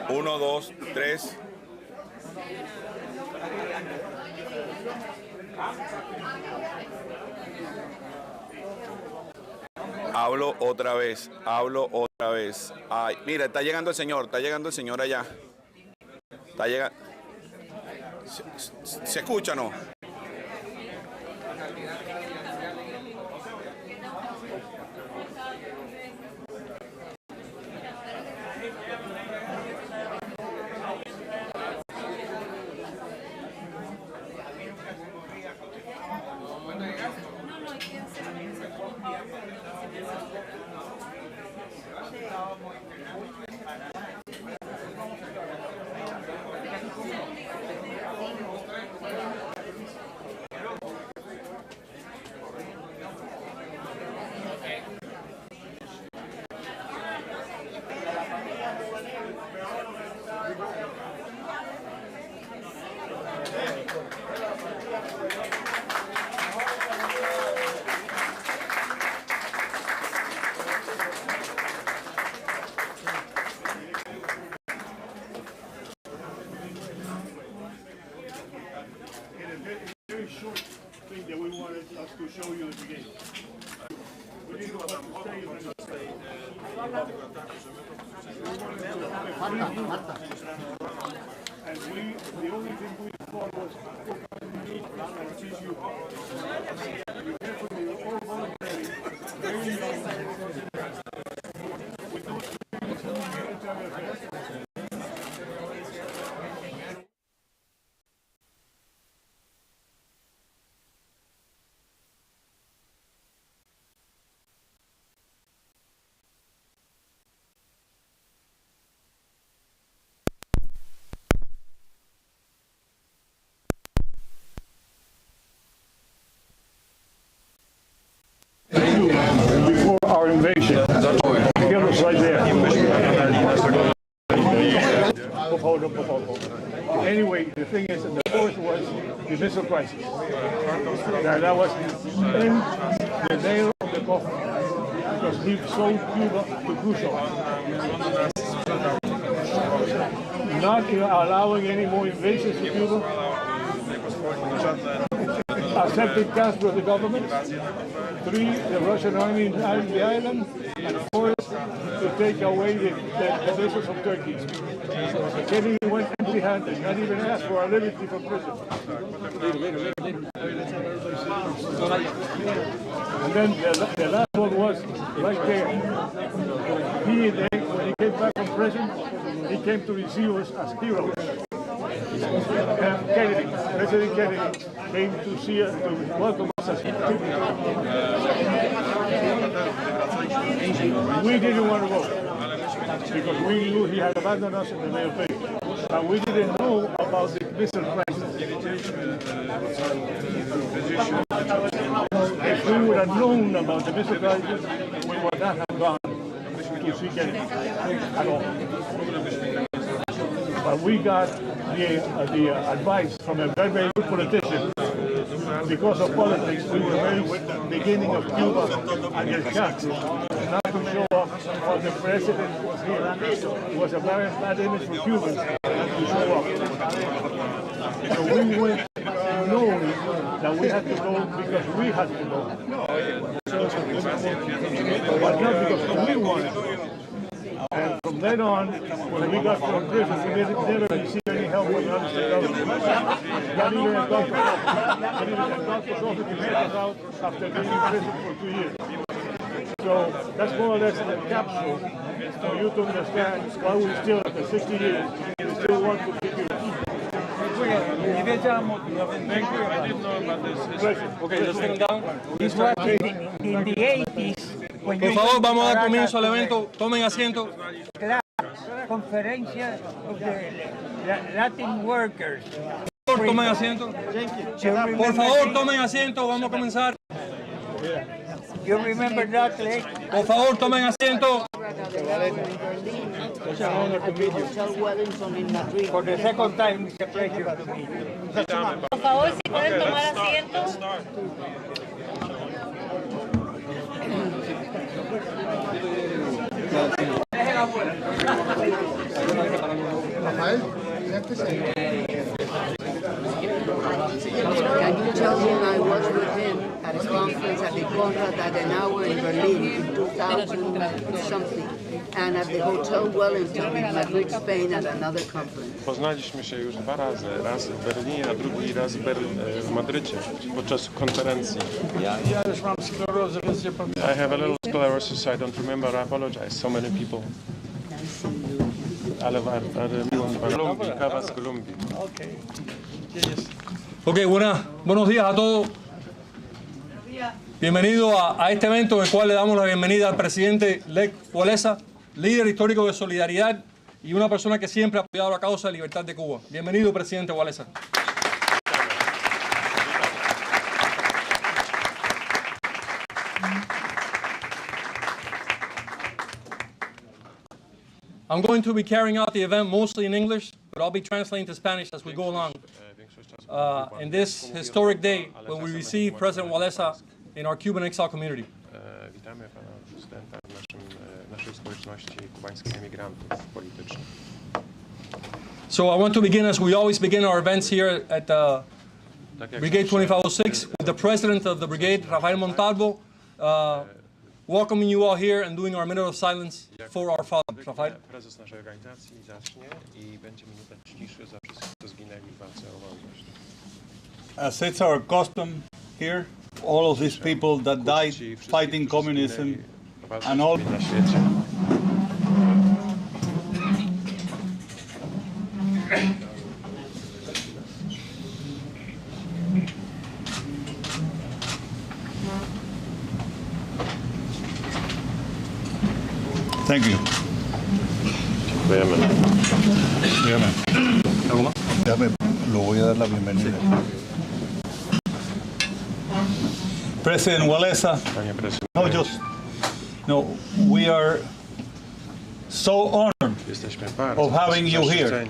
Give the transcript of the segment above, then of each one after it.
1, 2, 3. Hablo otra vez, hablo otra vez. Ay, mira, está llegando el señor allá. Está llegando. ¿Se escucha o no? Before our invasion, he was right there. Anyway, the thing is, the fourth was the missile crisis. That was in the nail of the coffin, because he sold Cuba to Khrushchev, not allowing any more invasions to Cuba, accepting Castro as the government, 3, the Russian army in the island, and 4, to take away the missiles of Turkey. Kennedy went empty-handed, not even asked for a liberty from prison. And then the last one was right there. When he came back from prison, he came to receive us as heroes. Kennedy, President Kennedy, came to see us, to welcome us as heroes. We didn't want to vote because we knew he had abandoned us in the May of May. And we didn't know about the missile crisis. If we would have known about the missile crisis, we would not have gone to see Kennedy at all. But we got the advice from a very, very good politician. Because of politics, we were very with the beginning of Cuba and the shots, not to show up while the president was here. It was a very bad image for Cubans not to show up. So we went knowing that we had to go because we had to go. But not because we wanted to. And from then on, when we got from prison, we never received any help from the United States government. Not even a doctor's office to help us out after being in prison for 2 years. So that's more or less the capsule for you to understand why we still, after 60 years, we still want to keep you. Okay, let's take down. This was in the 80s. Por favor, vamos a dar comienzo al evento. Tomen asiento. La conferencia de Latin Workers. Por favor, tomen asiento. Por favor, tomen asiento. Vamos a comenzar. You remember that, Lech? Por favor, tomen asiento. For the second time, it's a pleasure to meet you. Por favor, si pueden tomar asiento. Can you tell him I was with him at a conference at the Konrad Adenauer in Berlin in 2000 something, and at the Hotel Wellington in Madrid, Spain at another conference? Poznaliśmy się już 2 razy, raz w Berlinie, a drugi raz w Madrycie podczas konferencji. Ja już mam sklerozę, więc nie pamiętam. I have a little sclerosis, I don't remember, I apologize, so many people. Ale miło mi Kolumbii, kawa z Kolumbii. Ok, buenos días a todos. Bienvenido a este evento en el cual le damos la bienvenida al presidente Lech Walesa, líder histórico de Solidaridad y una persona que siempre ha apoyado la causa de libertad de Cuba. Bienvenido, presidente Walesa. I'm going to be carrying out the event mostly in English, but I'll be translating to Spanish as we go along. In this historic day when we receive President Walesa in our Cuban exile community. Witamy pana prezydenta w naszej społeczności kubańskich emigrantów politycznych. So I want to begin, as we always begin our events here at Brigade 2506, with the president of the brigade, Rafael Montalvo, welcoming you all here and doing our minute of silence for our fallen. Rafael. Prezes naszej organizacji zacznie i będzie minuta ciszy za wszystkich, co zginęli w walce o wolność. As it's our custom here, all of these people that died fighting communism and all. Thank you. Lo voy a dar la bienvenida. President Walesa, we are so honored of having you here.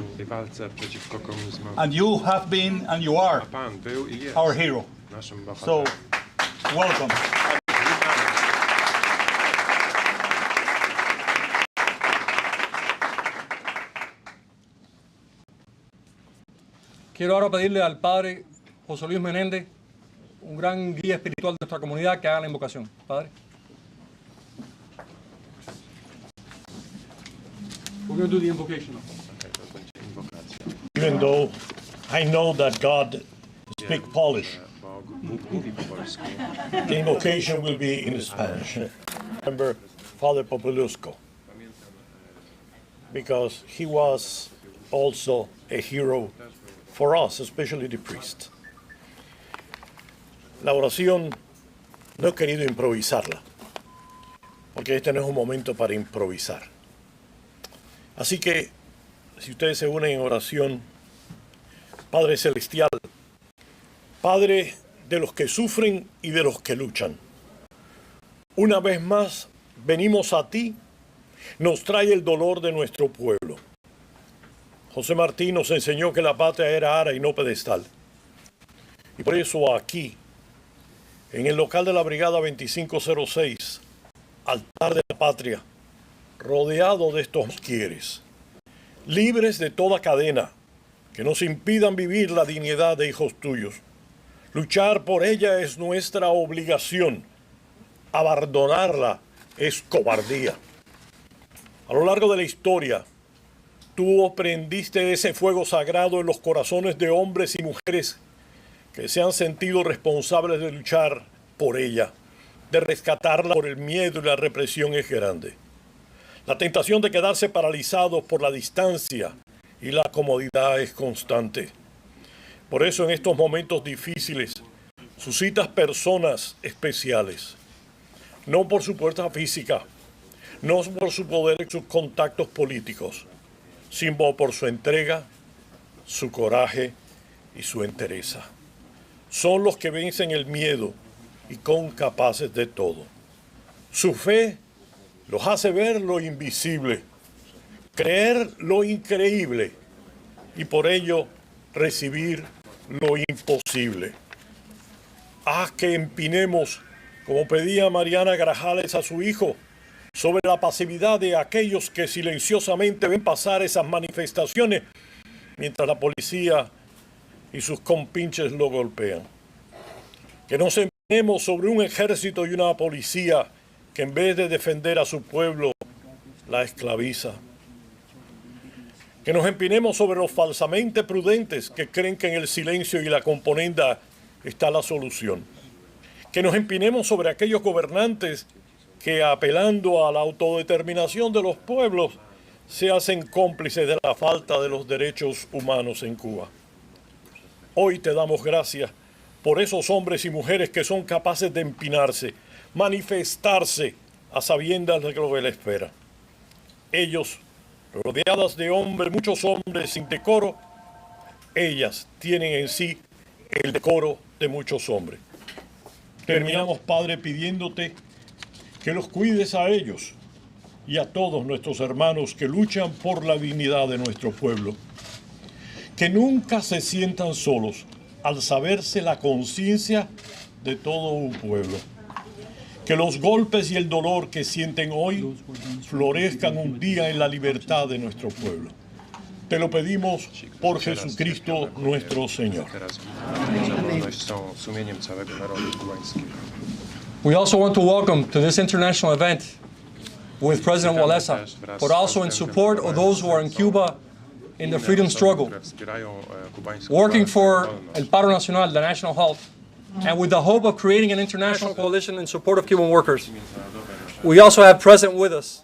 And you have been and you are our hero. So, welcome. Quiero ahora pedirle al padre José Luis Menéndez, un gran guía espiritual de nuestra comunidad, que haga la invocación. Padre. We're going to do the invocation. Even though I know that God speaks Polish, the invocation will be in Spanish. Remember Father Populusco, because he was also a hero for us, especially the priest. La oración no he querido improvisarla, porque este no es un momento para improvisar. Así que, si ustedes se unen en oración, Padre Celestial, Padre de los que sufren y de los que luchan, una vez más venimos a ti, nos trae el dolor de nuestro pueblo. José Martí nos enseñó que la patria era ara y no pedestal. Y por eso aquí, en el local de la Brigada 2506, altar de la patria, rodeado de estos quieres, libres de toda cadena, que nos impidan vivir la dignidad de hijos tuyos. Luchar por ella es nuestra obligación. Abandonarla es cobardía. A lo largo de la historia, tú prendiste ese fuego sagrado en los corazones de hombres y mujeres que se han sentido responsables de luchar por ella, de rescatarla por el miedo y la represión es grande. La tentación de quedarse paralizados por la distancia y la comodidad es constante. Por eso en estos momentos difíciles suscitas personas especiales, no por su fuerza física, no por su poder y sus contactos políticos, sino por su entrega, su coraje y su entereza. Son los que vencen el miedo y son capaces de todo. Su fe los hace ver lo invisible, creer lo increíble y por ello recibir lo imposible. Haz que empinemos, como pedía Mariana Grajales a su hijo, sobre la pasividad de aquellos que silenciosamente ven pasar esas manifestaciones mientras la policía y sus compinches lo golpean. Que nos empeñemos sobre un ejército y una policía que en vez de defender a su pueblo, la esclaviza. Que nos empinemos sobre los falsamente prudentes que creen que en el silencio y la componenda está la solución. Que nos empinemos sobre aquellos gobernantes que, apelando a la autodeterminación de los pueblos, se hacen cómplices de la falta de los derechos humanos en Cuba. Hoy te damos gracias por esos hombres y mujeres que son capaces de empinarse, manifestarse a sabiendas de lo que les espera. Ellos, rodeadas de hombres, muchos hombres sin decoro, ellas tienen en sí el decoro de muchos hombres. Terminamos, Padre, pidiéndote que los cuides a ellos y a todos nuestros hermanos que luchan por la dignidad de nuestro pueblo. Que nunca se sientan solos al saberse la conciencia de todo un pueblo. Que los golpes y el dolor que sienten hoy florezcan un día en la libertad de nuestro pueblo. Te lo pedimos por Jesucristo nuestro Señor. We also want to welcome to this international event with President Walesa, but also in support of those who are in Cuba in the freedom struggle, working for el Paro Nacional, the national halt, and with the hope of creating an international coalition in support of Cuban workers. We also have present with us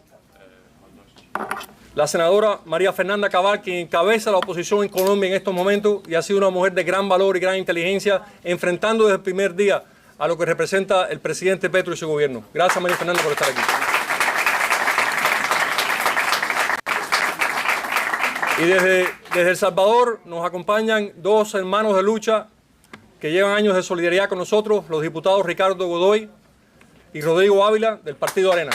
la senadora María Fernanda Cabal, quien encabeza la oposición en Colombia en estos momentos y ha sido una mujer de gran valor y gran inteligencia, enfrentando desde el primer día a lo que representa el presidente Petro y su gobierno. Gracias, María Fernanda, por estar aquí. Y desde El Salvador nos acompañan dos hermanos de lucha que llevan años de solidaridad con nosotros, los diputados Ricardo Godoy y Rodrigo Ávila, del Partido Arena.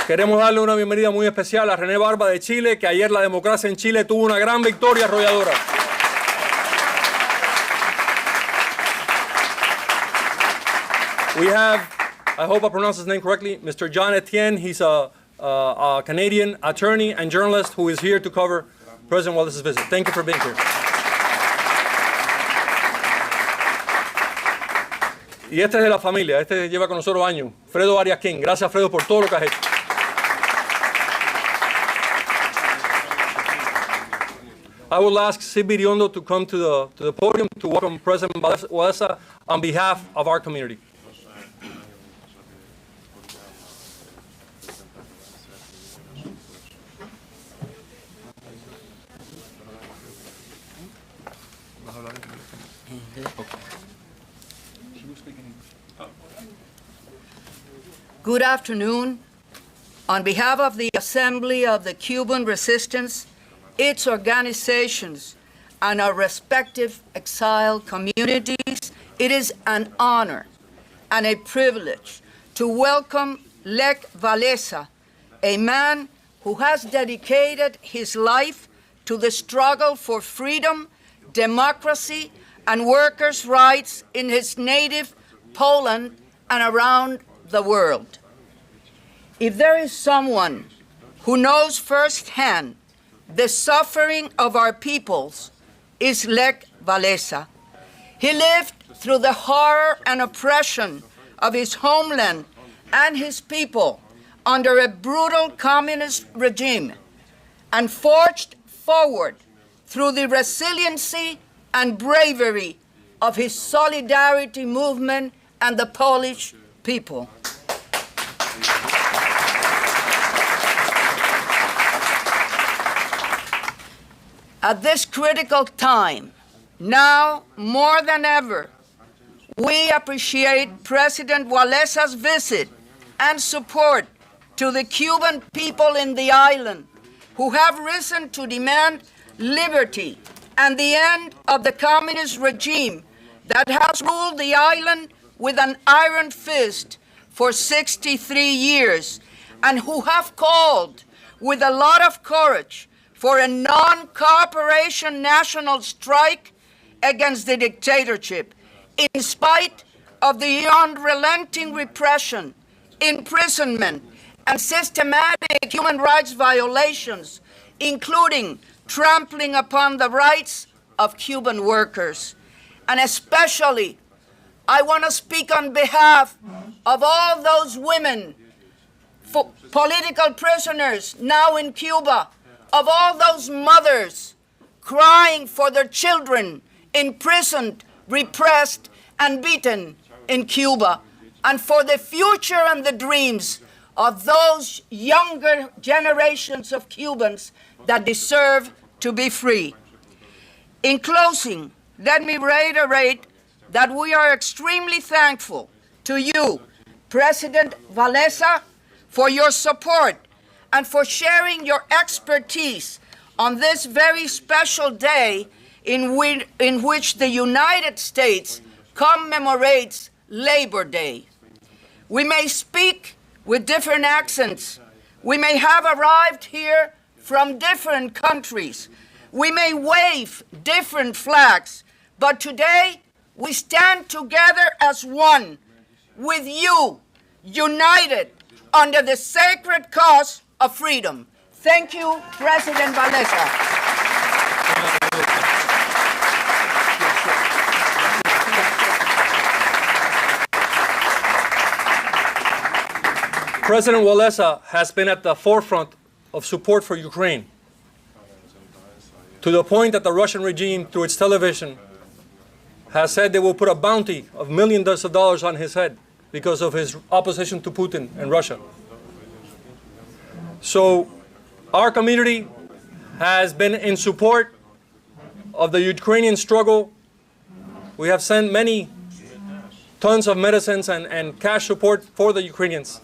Queremos darle una bienvenida muy especial a René Barba de Chile, que ayer la democracia en Chile tuvo una gran victoria arrolladora. We have, I hope I pronounce his name correctly, Mr. John Etienne. He's a Canadian attorney and journalist who is here to cover President Walesa's visit. Thank you for being here. Y este es de la familia, este lleva con nosotros años, Fredo Arias King. Gracias, Fredo, por todo lo que has hecho. I will ask Sid Biriondo to come to the podium to welcome President Walesa on behalf of our community. Good afternoon. On behalf of the Assembly of the Cuban Resistance, its organizations, and our respective exiled communities, it is an honor and a privilege to welcome Lech Walesa, a man who has dedicated his life to the struggle for freedom, democracy, and workers' rights in his native Poland and around the world. If there is someone who knows firsthand the suffering of our peoples, is Lech Walesa. He lived through the horror and oppression of his homeland and his people under a brutal communist regime, and forged forward through the resiliency and bravery of his solidarity movement and the Polish people. At this critical time, now more than ever, we appreciate President Walesa's visit and support to the Cuban people in the island who have risen to demand liberty and the end of the communist regime that has ruled the island with an iron fist for 63 years, and who have called with a lot of courage for a non-cooperation national strike against the dictatorship, in spite of the unrelenting repression, imprisonment, and systematic human rights violations, including trampling upon the rights of Cuban workers. And especially, I want to speak on behalf of all those women, political prisoners now in Cuba, of all those mothers crying for their children imprisoned, repressed, and beaten in Cuba, and for the future and the dreams of those younger generations of Cubans that deserve to be free. In closing, let me reiterate that we are extremely thankful to you, President Walesa, for your support and for sharing your expertise on this very special day in which the United States commemorates Labor Day. We may speak with different accents. We may have arrived here from different countries. We may wave different flags, but today we stand together as one, with you, united under the sacred cause of freedom. Thank you, President Walesa. President Walesa has been at the forefront of support for Ukraine, to the point that the Russian regime, through its television, has said they will put a bounty of millions of dollars on his head because of his opposition to Putin and Russia. So our community has been in support of the Ukrainian struggle. We have sent many tons of medicines and cash support for the Ukrainians.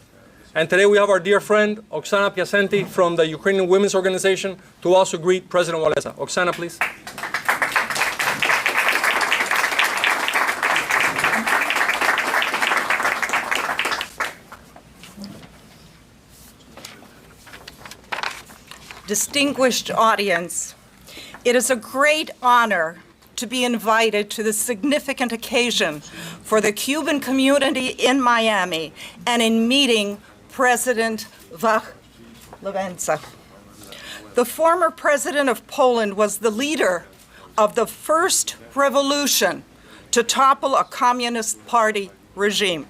And today we have our dear friend, Oksana Piasenti, from the Ukrainian Women's Organization, to also greet President Walesa. Oksana, please. Distinguished audience, it is a great honor to be invited to this significant occasion for the Cuban community in Miami and in meeting President Lech Walesa. The former president of Poland was the leader of the first revolution to topple a communist party regime.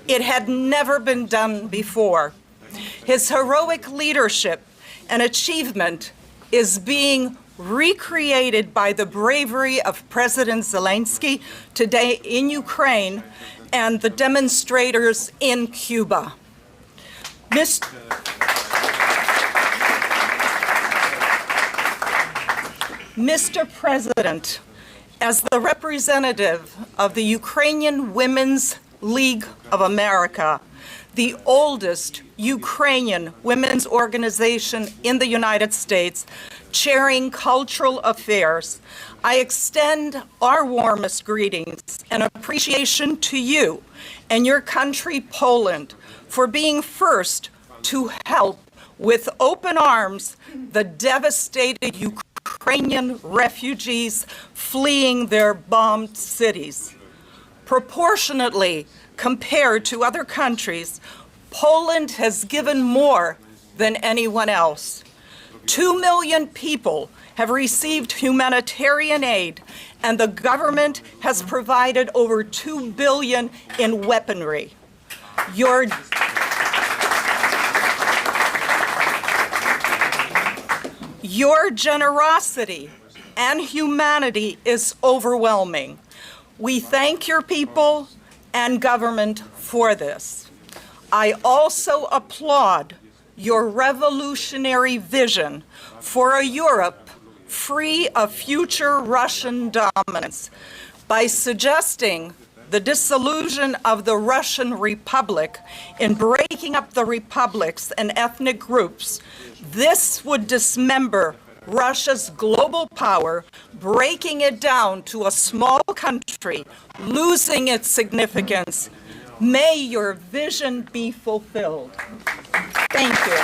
It had never been done before. His heroic leadership and achievement is being recreated by the bravery of President Zelensky today in Ukraine and the demonstrators in Cuba. Mr. President, as the representative of the Ukrainian Women's League of America, the oldest Ukrainian women's organization in the United States, chairing cultural affairs, I extend our warmest greetings and appreciation to you and your country, Poland, for being first to help with open arms the devastated Ukrainian refugees fleeing their bombed cities. Proportionately, compared to other countries, Poland has given more than anyone else. 2 million people have received humanitarian aid, and the government has provided over $2 billion in weaponry. Your generosity and humanity is overwhelming. We thank your people and government for this. I also applaud your revolutionary vision for a Europe free of future Russian dominance by suggesting the dissolution of the Russian Republic in breaking up the republics and ethnic groups. This would dismember Russia's global power, breaking it down to a small country, losing its significance. May your vision be fulfilled. Thank you.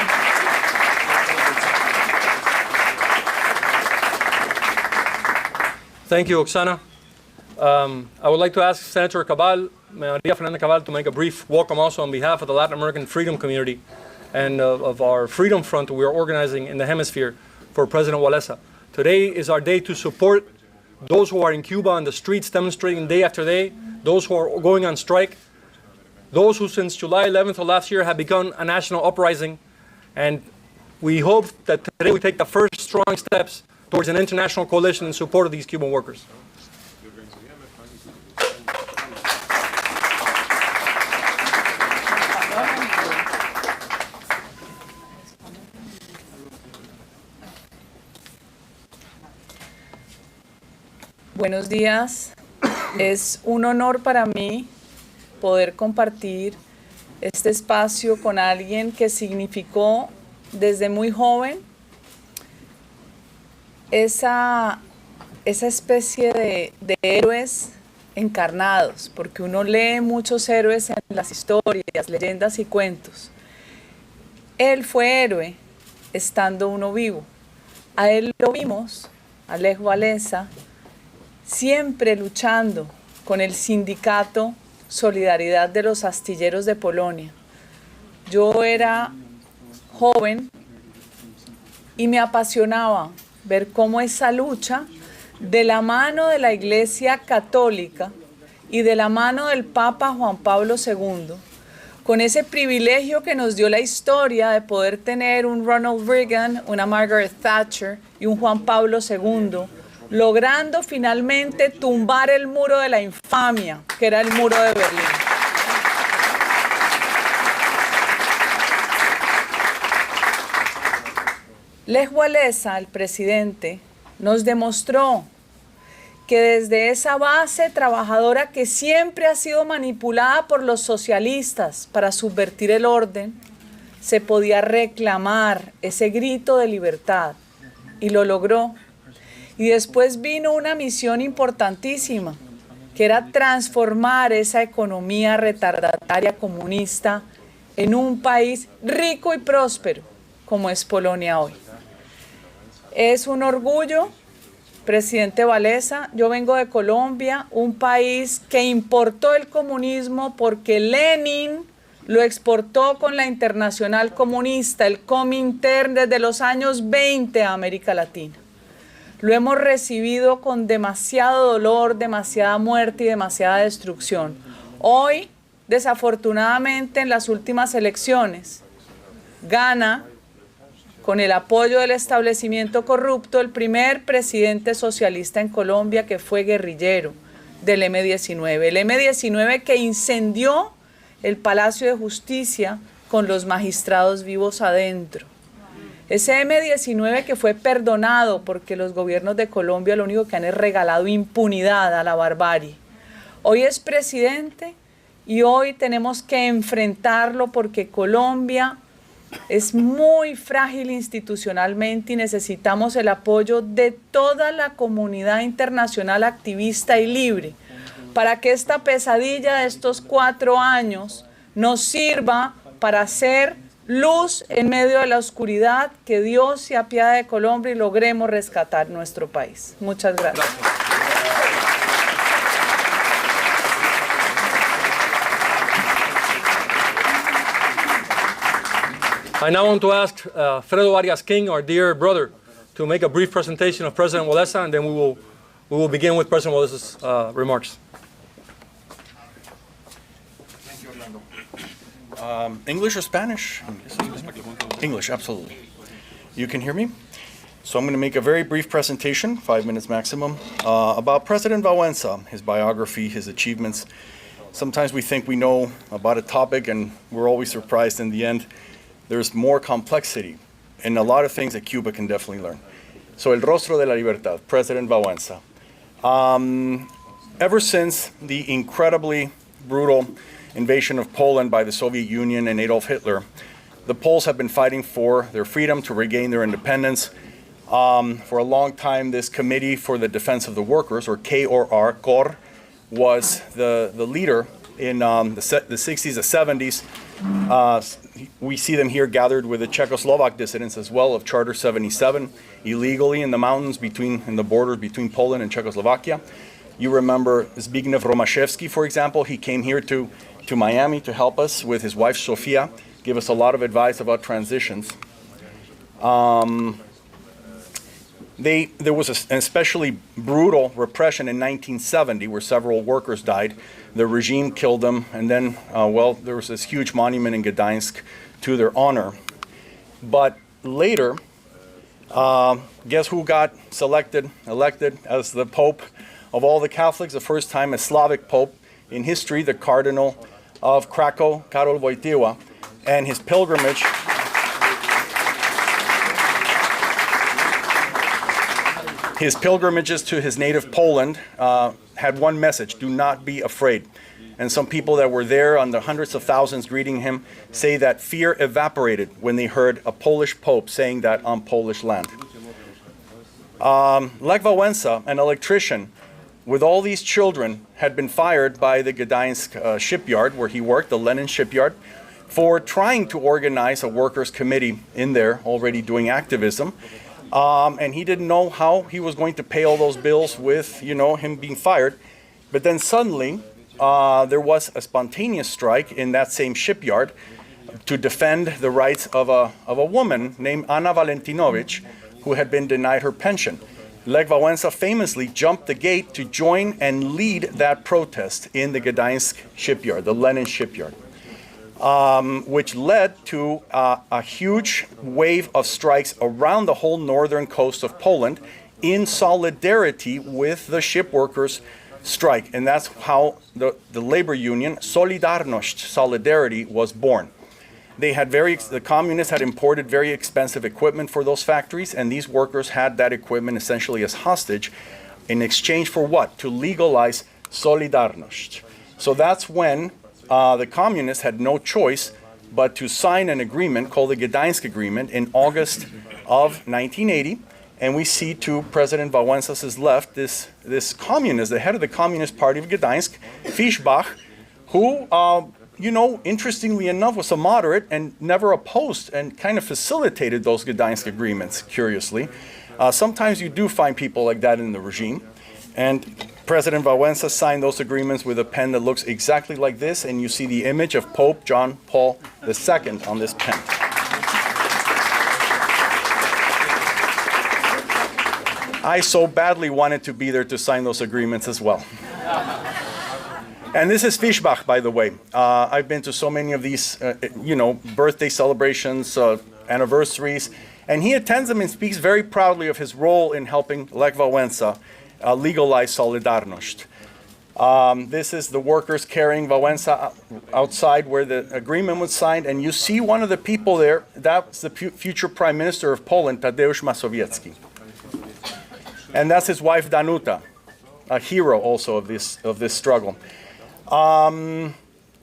Thank you, Oksana. I would like to ask Senator Cabal, Maria Fernanda Cabal, to make a brief welcome also on behalf of the Latin American Freedom Community and of our Freedom Front we are organizing in the hemisphere for President Walesa. Today is our day to support those who are in Cuba on the streets demonstrating day after day, those who are going on strike, those who since July 11th of last year have begun a national uprising, and we hope that today we take the first strong steps towards an international coalition in support of these Cuban workers. Buenos días. Es un honor para mí poder compartir este espacio con alguien que significó desde muy joven esa especie de héroes encarnados, porque uno lee muchos héroes en las historias, leyendas y cuentos. Él fue héroe estando uno vivo. A él lo vimos, a Lech Walesa, siempre luchando con el sindicato Solidaridad de los astilleros de Polonia. Yo era joven y me apasionaba ver cómo esa lucha, de la mano de la Iglesia Católica y de la mano del Papa Juan Pablo II, con ese privilegio que nos dio la historia de poder tener un Ronald Reagan, una Margaret Thatcher y un Juan Pablo II, logrando finalmente tumbar el muro de la infamia, que era el muro de Berlín. Lech Walesa, el presidente, nos demostró que desde esa base trabajadora que siempre ha sido manipulada por los socialistas para subvertir el orden, se podía reclamar ese grito de libertad, y lo logró. Y después vino una misión importantísima, que era transformar esa economía retardataria comunista en un país rico y próspero, como es Polonia hoy. Es un orgullo, presidente Walesa. Yo vengo de Colombia, un país que importó el comunismo porque Lenin lo exportó con la Internacional Comunista, el Comintern, desde los años 20 a América Latina. Lo hemos recibido con demasiado dolor, demasiada muerte y demasiada destrucción. Hoy, desafortunadamente, en las últimas elecciones, gana, con el apoyo del establecimiento corrupto, el primer presidente socialista en Colombia que fue guerrillero del M-19. El M-19 que incendió el Palacio de Justicia con los magistrados vivos adentro. Ese M-19 que fue perdonado porque los gobiernos de Colombia lo único que han es regalado impunidad a la barbarie. Hoy es presidente y hoy tenemos que enfrentarlo porque Colombia es muy frágil institucionalmente y necesitamos el apoyo de toda la comunidad internacional activista y libre para que esta pesadilla de estos 4 años nos sirva para hacer luz en medio de la oscuridad, que Dios se apiade de Colombia y logremos rescatar nuestro país. Muchas gracias. I now want to ask Fredo Arias King, our dear brother, to make a brief presentation of President Walesa, and then we will begin with President Walesa's remarks. English or Spanish? English, absolutely. You can hear me? So I'm going to make a very brief presentation, 5 minutes maximum, about President Walesa, his biography, his achievements. Sometimes we think we know about a topic and we're always surprised in the end. There's more complexity and a lot of things that Cuba can definitely learn. So El Rostro de la Libertad, President Walesa. Ever since the incredibly brutal invasion of Poland by the Soviet Union and Adolf Hitler, the Poles have been fighting for their freedom, to regain their independence. For a long time, this Committee for the Defense of the Workers, or KOR, was the leader in the 60s, the 70s. We see them here gathered with the Czechoslovak dissidents as well of Charter 77, illegally in the mountains in the borders between Poland and Czechoslovakia. You remember Zbigniew Romaszewski, for example. He came here to Miami to help us with his wife Sofia, give us a lot of advice about transitions. There was an especially brutal repression in 1970 where several workers died. The regime killed them, and then, there was this huge monument in Gdańsk to their honor. But later, guess who got elected as the Pope of all the Catholics, the first time a Slavic Pope in history, the Cardinal of Krakow, Karol Wojtyła, and his pilgrimage His pilgrimages to his native Poland had one message: do not be afraid. And some people that were there, on the hundreds of thousands greeting him, say that fear evaporated when they heard a Polish Pope saying that on Polish land. Lech Walesa, an electrician, with all these children, had been fired by the Gdańsk shipyard where he worked, the Lenin shipyard, for trying to organize a workers' committee in there, already doing activism. And he didn't know how he was going to pay all those bills with, him being fired. But then suddenly, there was a spontaneous strike in that same shipyard to defend the rights of a woman named Anna Valentinovich, who had been denied her pension. Lech Walesa famously jumped the gate to join and lead that protest in the Gdańsk shipyard, the Lenin shipyard, which led to a huge wave of strikes around the whole northern coast of Poland in solidarity with the ship workers' strike. And that's how the labor union, Solidarność, Solidarity, was born. The communists had imported very expensive equipment for those factories, and these workers had that equipment essentially as hostage in exchange for what? To legalize Solidarność. So that's when the communists had no choice but to sign an agreement called the Gdańsk Agreement in August of 1980. And we see to President Walensa's left this communist, the head of the Communist Party of Gdańsk, Fischbach, who, interestingly enough, was a moderate and never opposed and kind of facilitated those Gdańsk agreements, curiously. Sometimes you do find people like that in the regime. And President Walesa signed those agreements with a pen that looks exactly like this, and you see the image of Pope John Paul II on this pen. I so badly wanted to be there to sign those agreements as well. And this is Fischbach, by the way. I've been to so many of these, birthday celebrations, anniversaries, and he attends them and speaks very proudly of his role in helping Lech Walesa legalize Solidarność. This is the workers carrying Walesa outside where the agreement was signed, and you see one of the people there. That's the future Prime Minister of Poland, Tadeusz Mazowiecki. And that's his wife, Danuta, a hero also of this struggle.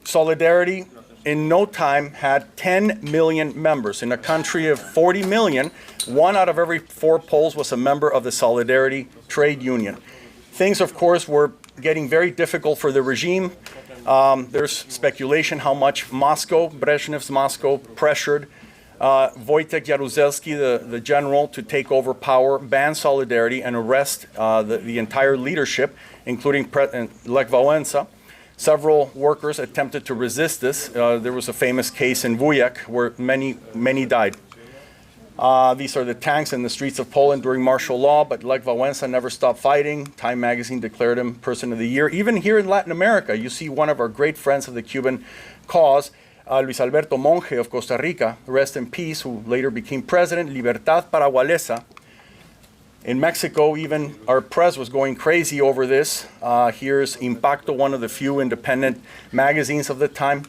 Solidarity, in no time, had 10 million members. In a country of 40 million, 1 out of every 4 Poles was a member of the Solidarity trade union. Things, of course, were getting very difficult for the regime. There's speculation how much Brezhnev's Moscow, pressured Wojtek Jaruzelski, the general, to take over power, ban Solidarity, and arrest the entire leadership, including Lech Walesa. Several workers attempted to resist this. There was a famous case in Wujek where many died. These are the tanks in the streets of Poland during martial law, but Lech Walesa never stopped fighting. Time magazine declared him Person of the Year. Even here in Latin America, you see one of our great friends of the Cuban cause, Luis Alberto Monge of Costa Rica, rest in peace, who later became president, Libertad para Walesa. In Mexico, even our press was going crazy over this. Here's Impacto, one of the few independent magazines of the time.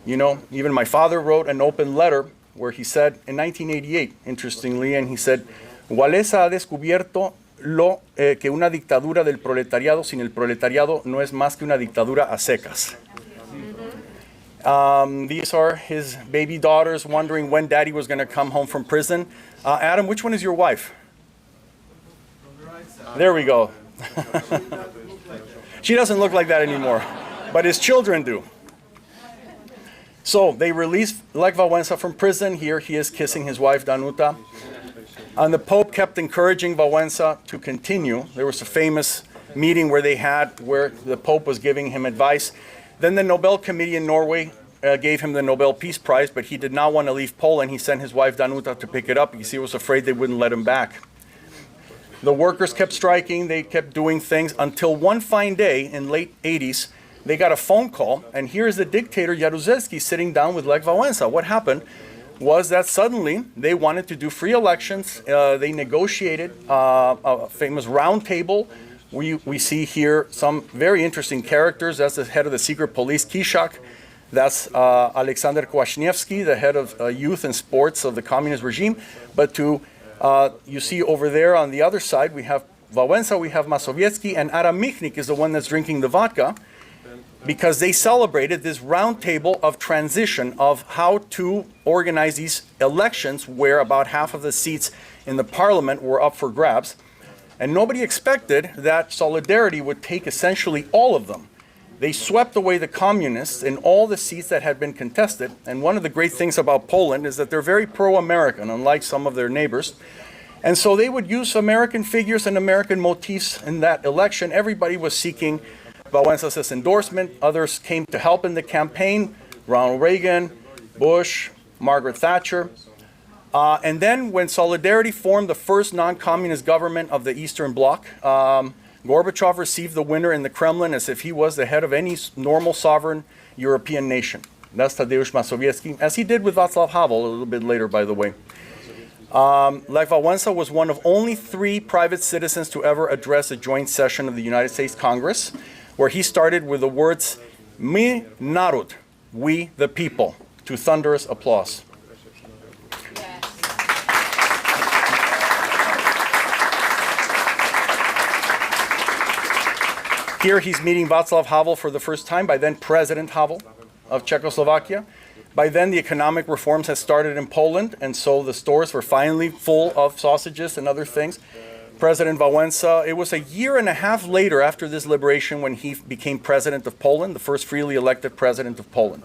Even my father wrote an open letter where he said, in 1988, interestingly, and he said, Walesa ha descubierto que una dictadura del proletariado sin el proletariado no es más que una dictadura a secas. These are his baby daughters wondering when daddy was going to come home from prison. Adam, which one is your wife? There we go. She doesn't look like that anymore, but his children do. So they released Lech Walesa from prison. Here he is kissing his wife, Danuta. And the Pope kept encouraging Walesa to continue. There was a famous meeting where the Pope was giving him advice. Then the Nobel Committee in Norway gave him the Nobel Peace Prize, but he did not want to leave Poland. He sent his wife Danuta to pick it up because he was afraid they wouldn't let him back. The workers kept striking, they kept doing things until one fine day in late 80s, they got a phone call, and here's the dictator Jaruzelski sitting down with Lech Walesa. What happened was that suddenly they wanted to do free elections. They negotiated a famous round table. We see here some very interesting characters. That's the head of the secret police, Kishak. That's Alexander Kwasniewski, the head of youth and sports of the communist regime. But you see over there on the other side, we have Wałęsa, we have Mazowiecki, and Adam Michnik is the one that's drinking the vodka, because they celebrated this round table of transition of how to organize these elections where about half of the seats in the parliament were up for grabs. And nobody expected that Solidarity would take essentially all of them. They swept away the communists in all the seats that had been contested. And one of the great things about Poland is that they're very pro-American, unlike some of their neighbors. And so they would use American figures and American motifs in that election. Everybody was seeking Wałęsa's endorsement. Others came to help in the campaign. Ronald Reagan, Bush, Margaret Thatcher. And then when Solidarity formed the first non-communist government of the Eastern Bloc, Gorbachev received the winner in the Kremlin as if he was the head of any normal sovereign European nation. That's Tadeusz Mazowiecki, as he did with Václav Havel a little bit later, by the way. Lech Walesa was one of only 3 private citizens to ever address a joint session of the United States Congress, where he started with the words, "My narod," we the people, to thunderous applause. Here he's meeting Václav Havel for the first time, by then President Havel of Czechoslovakia. By then the economic reforms had started in Poland, and so the stores were finally full of sausages and other things. President Wałęsa, it was a year and a half later after this liberation when he became president of Poland, the first freely elected president of Poland.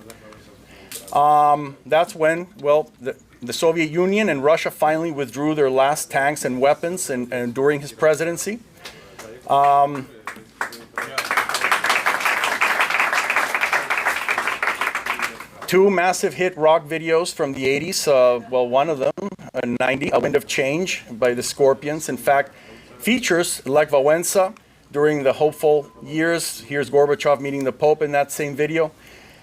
That's when, well, the Soviet Union and Russia finally withdrew their last tanks and weapons and during his presidency. Two massive hit rock videos from the 80s. Well, one of them, 90, A Wind of Change by the Scorpions, in fact, features Lech Walesa during the hopeful years. Here's Gorbachev meeting the Pope in that same video.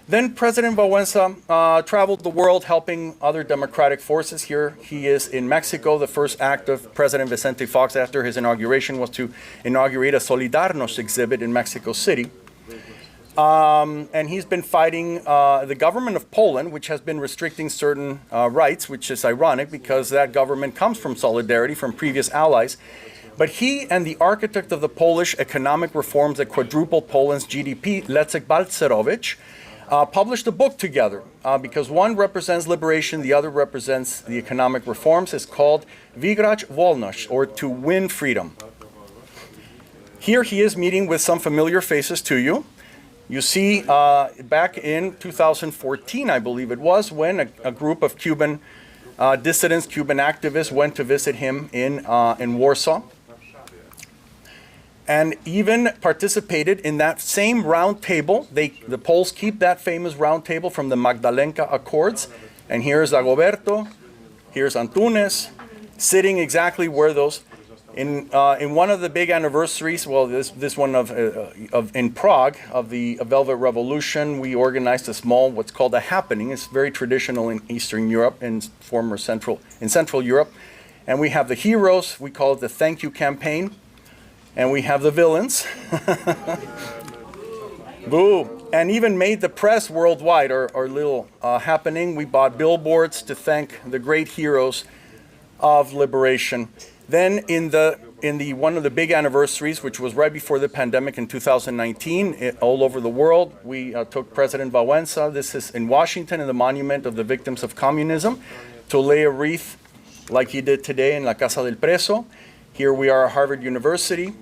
Then President Walesa traveled the world helping other democratic forces. Here he is in Mexico. The first act of President Vicente Fox after his inauguration was to inaugurate a Solidarność exhibit in Mexico City. And he's been fighting the government of Poland, which has been restricting certain rights, which is ironic because that government comes from Solidarity, from previous allies. But he and the architect of the Polish economic reforms that quadrupled Poland's GDP, Leszek Balcerowicz, published a book together because one represents liberation, the other represents the economic reforms. It's called Wygrać Wolność, or To Win Freedom. Here he is meeting with some familiar faces to you. You see, back in 2014, I believe it was, when a group of Cuban dissidents, Cuban activists, went to visit him in Warsaw, and even participated in that same round table. The Poles keep that famous round table from the Magdalenka Accords, and here's Dagoberto, here's Antunes, sitting exactly where those. In one of the big anniversaries, well, this one in Prague of the Velvet Revolution, we organized a small, what's called a happening. It's very traditional in Eastern Europe and Central Europe. And we have the heroes, we call it the Thank You Campaign, and we have the villains. Boo! And even made the press worldwide, our little happening. We bought billboards to thank the great heroes of liberation. Then in the one of the big anniversaries, which was right before the pandemic in 2019, all over the world, we took President Wałęsa, this is in Washington, in the Monument of the Victims of Communism, to lay a wreath like he did today in La Casa del Preso. Here we are at Harvard University,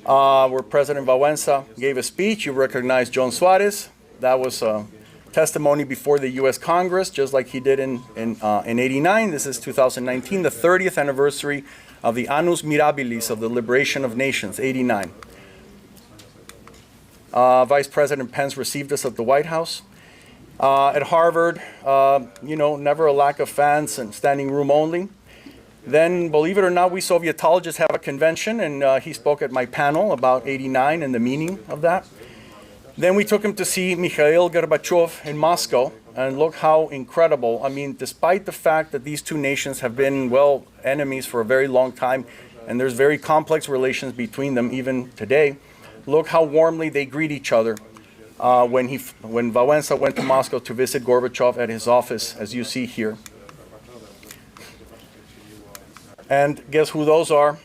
where President Wałęsa gave a speech. You recognize John Suarez. That was a testimony before the U.S. Congress, just like he did in 89. This is 2019, the 30th anniversary of the Annus Mirabilis of the Liberation of Nations, 89. Vice President Pence received us at the White House. At Harvard, never a lack of fans and standing room only. Then, believe it or not, we Sovietologists have a convention, and he spoke at my panel about '89 and the meaning of that. Then we took him to see Mikhail Gorbachev in Moscow, and look how incredible. I mean, despite the fact that these two nations have been, well, enemies for a very long time, and there's very complex relations between them even today, look how warmly they greet each other. When Walesa went to Moscow to visit Gorbachev at his office, as you see here. And guess who those are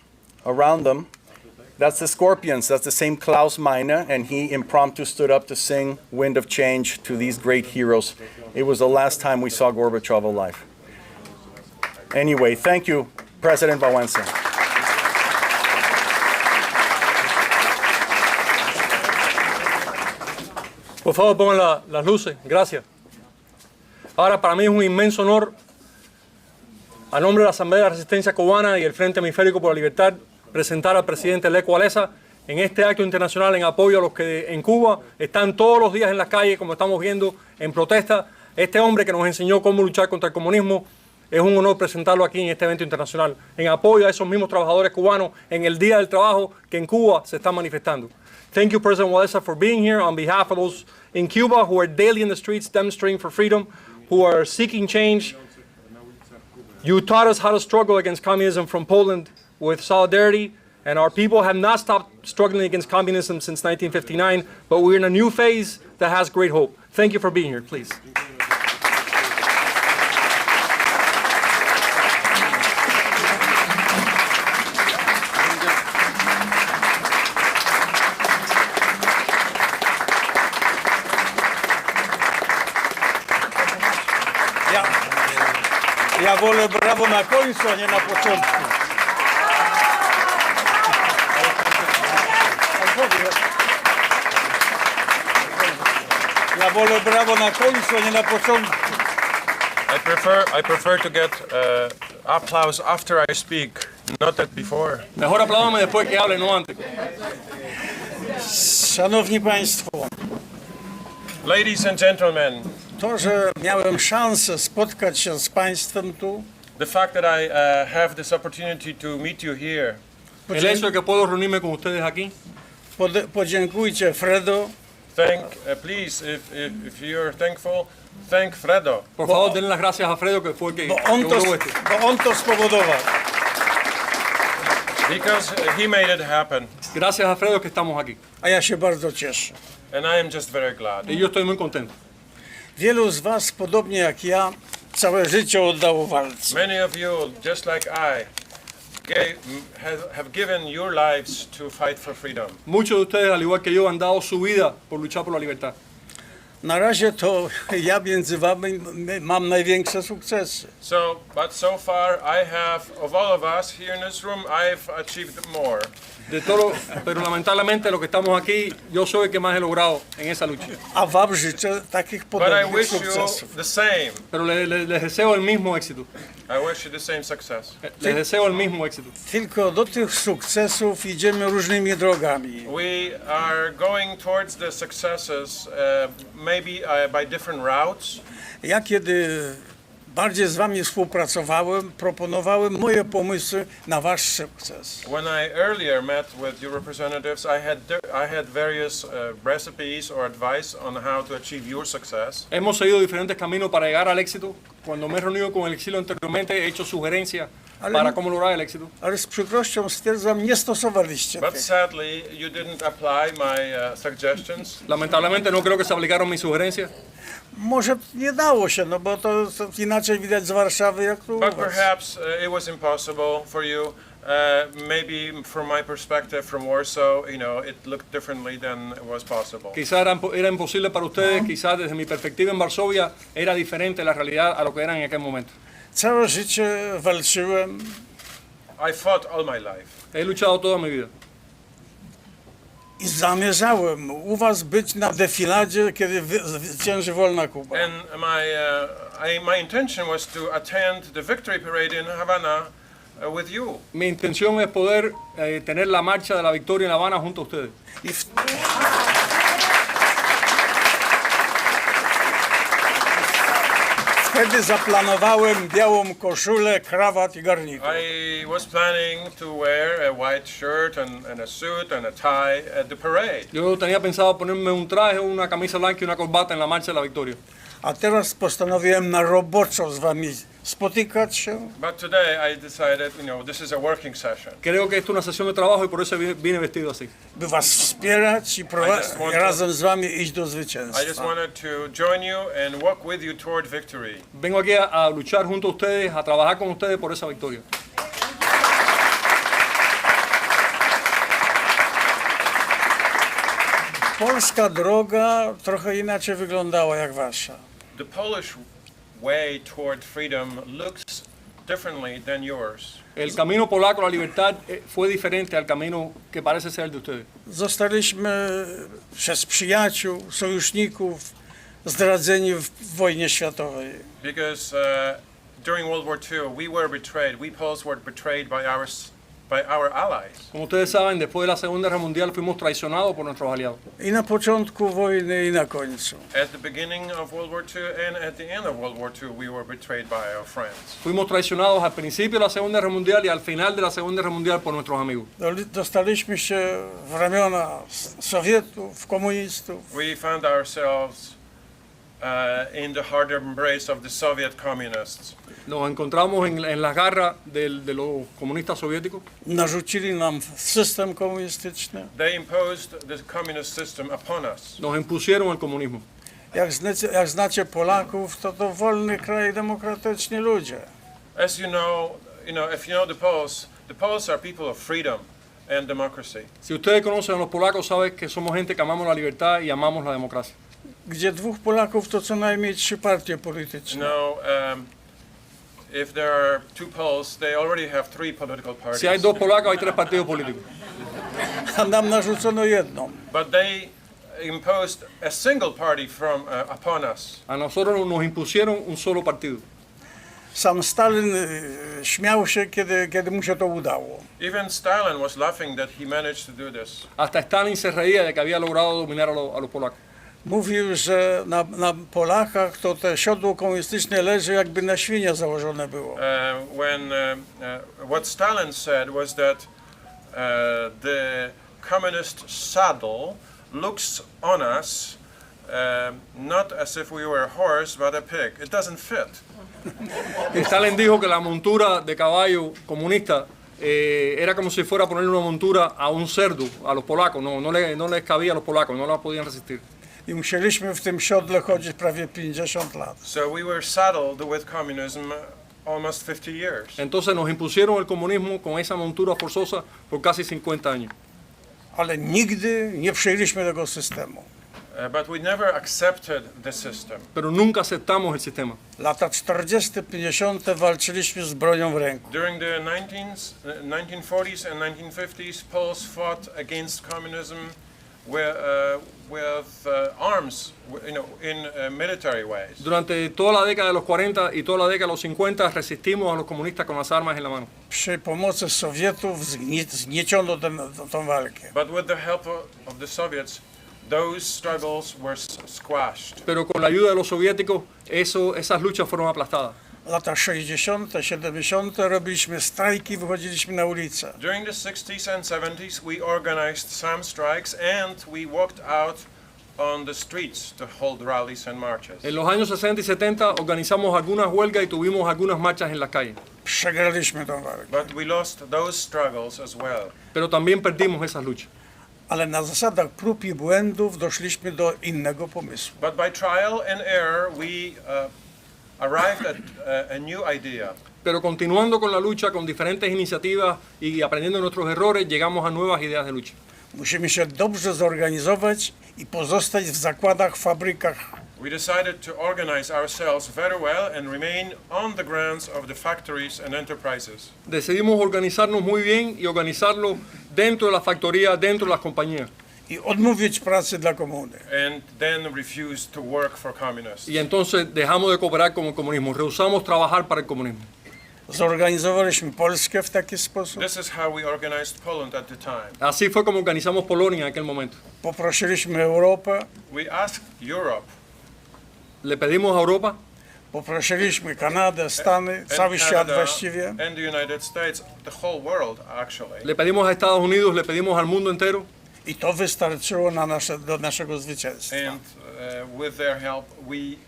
around them? That's the Scorpions. That's the same Klaus Meine, and he impromptu stood up to sing Wind of Change to these great heroes. It was the last time we saw Gorbachev alive. Anyway, thank you, President Walesa. Por favor, pongan las luces. Gracias. Ahora, para mí es un inmenso honor, a nombre de la Asamblea de Resistencia Cubana y el Frente Hemisférico por la Libertad, presentar al presidente Lech Walesa en este acto internacional en apoyo a los que en Cuba están todos los días en las calles, como estamos viendo, en protesta. Este hombre que nos enseñó cómo luchar contra el comunismo, es un honor presentarlo aquí en este evento internacional, en apoyo a esos mismos trabajadores cubanos en el Día del Trabajo que en Cuba se están manifestando. Thank you, President Walesa, for being here on behalf of those in Cuba who are daily in the streets demonstrating for freedom, who are seeking change. You taught us how to struggle against communism from Poland with solidarity, and our people have not stopped struggling against communism since 1959, but we're in a new phase that has great hope. Thank you for being here, please. Ja wolę brawo na końcu, a nie na początku. Ja wolę brawo na końcu, a nie na początku. I prefer to get applause after I speak, not that before. Mejor apláudame después que hable, no antes. Szanowni Państwo, Ladies and gentlemen, to, że miałem szansę spotkać się z Państwem tu, the fact that I have this opportunity to meet you here, el hecho de que puedo reunirme con ustedes aquí, podziękujcie Fredo. Please, if you're thankful, thank Fredo. Por favor, denle las gracias a Fredo, que fue el que Bo on to spowodował. Because he made it happen. Gracias a Fredo que estamos aquí. A ja się bardzo cieszę. And I am just very glad. Y yo estoy muy contento. Wielu z was, podobnie jak ja, całe życie oddało walce. Many of you, just like I, have given your lives to fight for freedom. Muchos de ustedes, al igual que yo, han dado su vida por luchar por la libertad. Na razie to ja między wami mam największe sukcesy. But so far I have, of all of us here in this room, I've achieved more. De todo, pero lamentablemente lo que estamos aquí, yo soy el que más he logrado en esa lucha. A wam życzę takich podobnych sukcesów. The same. Pero les deseo el mismo éxito. I wish you the same success. Les deseo el mismo éxito. Tylko do tych sukcesów idziemy różnymi drogami. We are going towards the successes, maybe by different routes. Ja kiedy bardziej z wami współpracowałem, proponowałem moje pomysły na wasz sukces. When I earlier met with your representatives, I had various recipes or advice on how to achieve your success. Hemos seguido diferentes caminos para llegar al éxito. Cuando me he reunido con el exilio anteriormente, he hecho sugerencias para cómo lograr el éxito. Ale z przykrością stwierdzam, nie stosowaliście But tego. sadly, you didn't apply my suggestions. Lamentablemente no creo que se aplicaron mis sugerencias. Może nie dało się, no bo to inaczej widać z Warszawy jak tu u But was. perhaps it was impossible for you. Maybe from my perspective from Warsaw, it looked differently than it was possible. Quizás era imposible para ustedes, quizás desde mi perspectiva en Varsovia era diferente la realidad a lo que era en aquel momento. Całe życie walczyłem. I fought all my life. He luchado toda mi vida. I zamierzałem u was być na defiladzie, kiedy zwycięży wolna Kuba. And my intention was to attend the victory parade in Havana with you. Mi intención es poder tener la marcha de la victoria en La Habana junto a ustedes. Wtedy zaplanowałem białą koszulę, krawat i garnitur. I was planning to wear a white shirt and a suit and a tie at the parade. Yo tenía pensado ponerme un traje, una camisa blanca y una corbata en la marcha de la victoria. A teraz postanowiłem na roboczo z wami spotykać się. But today I decided, this is a working session. Creo que esto es una sesión de trabajo y por eso vine vestido así. By was wspierać i razem z wami iść do zwycięstwa. I just wanted to join you and walk with you toward victory. Vengo aquí a luchar junto a ustedes, a trabajar con ustedes por esa victoria. Polska droga trochę inaczej wyglądała jak wasza. The Polish way toward freedom looks differently than yours. El camino polaco a la libertad fue diferente al camino que parece ser el de ustedes. Zostaliśmy przez przyjaciół, sojuszników zdradzeni w wojnie światowej. Because during World War II we were betrayed. We Poles were betrayed by our allies. Como ustedes saben, después de la Segunda Guerra Mundial fuimos traicionados por nuestros aliados. I na początku wojny, i na końcu. At the beginning of World War II and at the end of World War II, we were betrayed by our friends. Fuimos traicionados al principio de la Segunda Guerra Mundial y al final de la Segunda Guerra Mundial por nuestros amigos. Dostaliśmy się w ramiona Sowietów, komunistów. We found ourselves in the hard embrace of the Soviet communists. Nos encontramos en las garras de los comunistas soviéticos. Narzucili nam system komunistyczny. They imposed the communist system upon us. Nos impusieron el comunismo. Jak znacie Polaków, to wolny kraj, demokratyczni ludzie. As you know, if you know the Poles are people of freedom and democracy. Si ustedes conocen a los polacos, saben que somos gente que amamos la libertad y amamos la democracia. Gdzie dwóch Polaków, to co najmniej 3 partie polityczne. If there are 2 Poles, they already have 3 political parties. Si hay 2 polacos, hay 3 partidos políticos. A nam narzucono jedną. But they imposed a single party upon us. A nosotros nos impusieron un solo partido. Sam Stalin śmiał się, kiedy mu się to udało. Even Stalin was laughing that he managed to do this. Hasta Stalin se reía de que había logrado dominar a los polacos. Mówił, że na Polakach to te siodło komunistyczne leży, jakby na świnie założone było. What Stalin said was that the communist saddle looks on us not as if we were a horse but a pig. It doesn't fit. Stalin dijo que la montura de caballo comunista era como si fuera ponerle una montura a un cerdo a los polacos. No les cabía a los polacos, no la podían resistir. I musieliśmy w tym siodle chodzić prawie 50 lat. So we were saddled with communism almost 50 years. Entonces nos impusieron el comunismo con esa montura forzosa por casi 50 años. Ale nigdy nie przyjęliśmy tego systemu. But we never accepted the system. Pero nunca aceptamos el sistema. Lata 40, 50 walczyliśmy z bronią w ręku. During the 1940s and 1950s, Poles fought against communism with arms, in military ways. Durante toda la década de los 40 y toda la década de los 50 resistimos a los comunistas con las armas en la mano. Przy pomocy Sowietów zgnieciono tę walkę. But with the help of the Soviets, those struggles were squashed. Pero con la ayuda de los soviéticos, esas luchas fueron aplastadas. Lata 60, 70 robiliśmy strajki, wychodziliśmy na ulicę. During the 60s and 70s we organized some strikes and we walked out on the streets to hold rallies and marches. En los años 60 y 70 organizamos algunas huelgas y tuvimos algunas marchas en las calles. Przegraliśmy tę walkę. But we lost those struggles as well. Pero también perdimos esas luchas. Ale na zasadach prób i błędów doszliśmy do innego pomysłu. But by trial and error we arrived at a new idea. Pero continuando con la lucha, con diferentes iniciativas y aprendiendo nuestros errores, llegamos a nuevas ideas de lucha. Musimy się dobrze zorganizować i pozostać w zakładach, fabrykach. We decided to organize ourselves very well and remain on the grounds of the factories and enterprises. Decidimos organizarnos muy bien y organizarlo dentro de la factoría, dentro de las compañías. I odmówić pracy dla komuny. And then refused to work for communists. Y entonces dejamos de cooperar con el comunismo, rehusamos trabajar para el comunismo. Zorganizowaliśmy Polskę w taki sposób. This is how we organized Poland at the time. Así fue como organizamos Polonia en aquel momento. Poprosiliśmy Europę. We asked Europe. Le pedimos a Europa. Poprosiliśmy Kanadę, Stany, cały świat właściwie. And the United States, the whole world actually. Le pedimos a Estados Unidos, le pedimos al mundo entero. I to wystarczyło do naszego zwycięstwa. And with their help,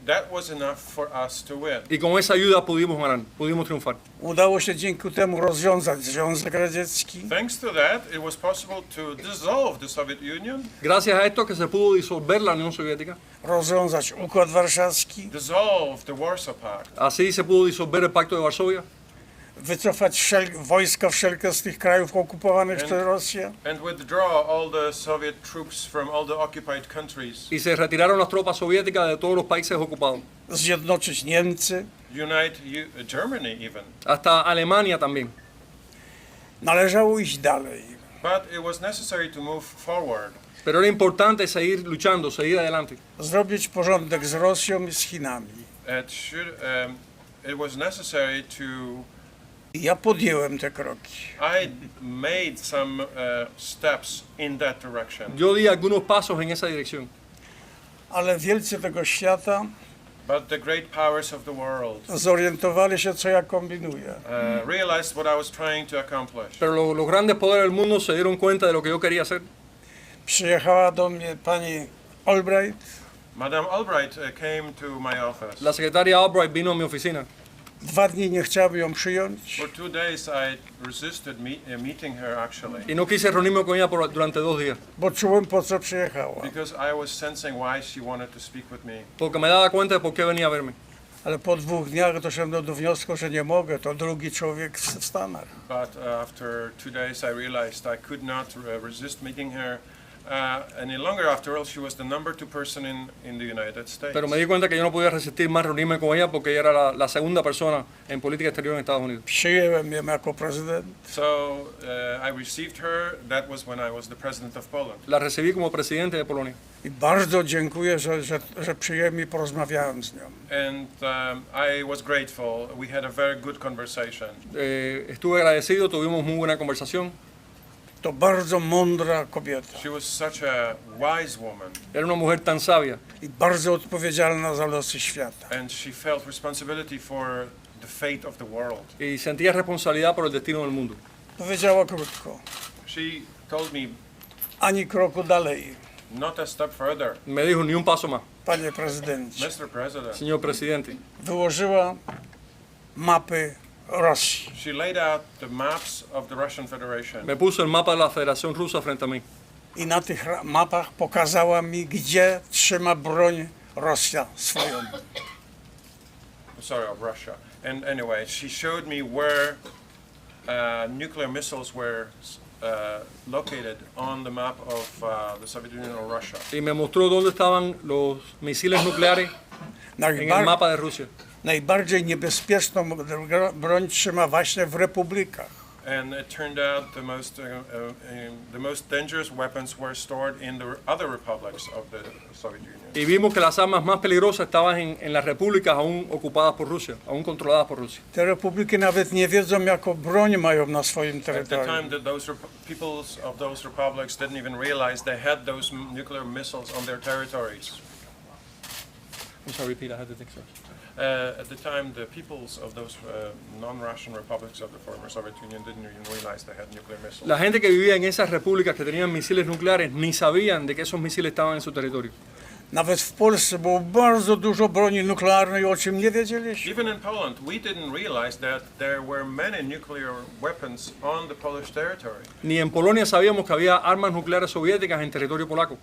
that was enough for us to win. Y con esa ayuda pudimos ganar, pudimos triunfar. Udało się dzięki temu rozwiązać Związek Radziecki. Thanks to that, it was possible to dissolve the Soviet Union. Gracias a esto que se pudo disolver la Unión Soviética. Rozwiązać Układ Warszawski. Dissolve the Warsaw Pact. Así se pudo disolver el Pacto de Varsovia. Wycofać wojska wszelkie z tych krajów okupowanych przez Rosję. And withdraw all the Soviet troops from all the occupied countries. Y se retiraron las tropas soviéticas de todos los países ocupados. Zjednoczyć Niemcy. Unite Germany even. Hasta Alemania también. Należało iść dalej. But it was necessary to move forward. Pero era importante seguir luchando, seguir adelante. Zrobić porządek z Rosją i z Chinami. It was necessary to. Ja podjąłem te kroki. I made some steps in that direction. Yo di algunos pasos en esa dirección. Ale wielcy tego świata But the great powers of the world zorientowali się, co ja kombinuję. Realized what I was trying to accomplish. Pero los grandes poderes del mundo se dieron cuenta de lo que yo quería hacer. Przyjechała do mnie pani Albright. Madame Albright came to my office. La secretaria Albright vino a mi oficina. 2 dni nie chciałbym ją przyjąć. For 2 days I resisted meeting her actually. Y no quise reunirme con ella durante 2 días. Bo czułem, po co przyjechała. Because I was sensing why she wanted to speak with me. Porque me daba cuenta de por qué venía a verme. Ale po 2 dniach doszedłem do wniosku, że nie mogę. To drugi człowiek w Stanach. But after 2 days I realized I could not resist meeting her. Any longer. After all, she was the number 2 person in the United States. Pero me di cuenta que yo no podía resistir más reunirme con ella porque ella era la segunda persona en política exterior en Estados Unidos. Przyjęłem ją jako prezydent. So I received her. That was when I was the president of Poland. La recibí como presidente de Polonia. I bardzo dziękuję, że przyjęłem i porozmawiałem z nią. And I was grateful. We had a very good conversation. Estuve agradecido, tuvimos muy buena conversación. To bardzo mądra kobieta. She was such a wise woman. Era una mujer tan sabia. I bardzo odpowiedzialna za losy świata. And she felt responsibility for the fate of the world. Y sentía responsabilidad por el destino del mundo. Powiedziała krótko. She told me, ani kroku dalej. Not a step further. Me dijo ni un paso más. Panie prezydencie. Mr. President. Señor presidente. Wyłożyła mapy Rosji. She laid out the maps of the Russian Federation. Me puso el mapa de la Federación Rusa frente a mí. I na tych mapach pokazała mi, gdzie trzyma broń Rosja swoją. Sorry, of Russia. And anyway, she showed me where nuclear missiles were located on the map of the Soviet Union or Russia. Y me mostró dónde estaban los misiles nucleares en el mapa de Rusia. Najbardziej niebezpieczną broń trzyma właśnie w republikach. And it turned out the most dangerous weapons were stored in the other republics of the Soviet Union. Y vimos que las armas más peligrosas estaban en las repúblicas aún ocupadas por Rusia, aún controladas por Rusia. Te republiki nawet nie wiedzą, jaką broń mają na swoim At the terytorium. time, those peoples of those republics didn't even realize they had those nuclear missiles on their territories. I'm sorry, repeat, I had to think so. At the time, the peoples of those non-Russian republics of the former Soviet Union didn't even realize they had nuclear missiles. La gente que vivía en esas repúblicas que tenían misiles nucleares ni sabían de que esos misiles estaban en su territorio. Nawet w Polsce było bardzo dużo broni nuklearnej, o czym nie wiedzieliśmy. Even in Poland, we didn't realize that there were many nuclear weapons on the Polish territory. Ni en Polonia sabíamos que había armas nucleares soviéticas en territorio polaco.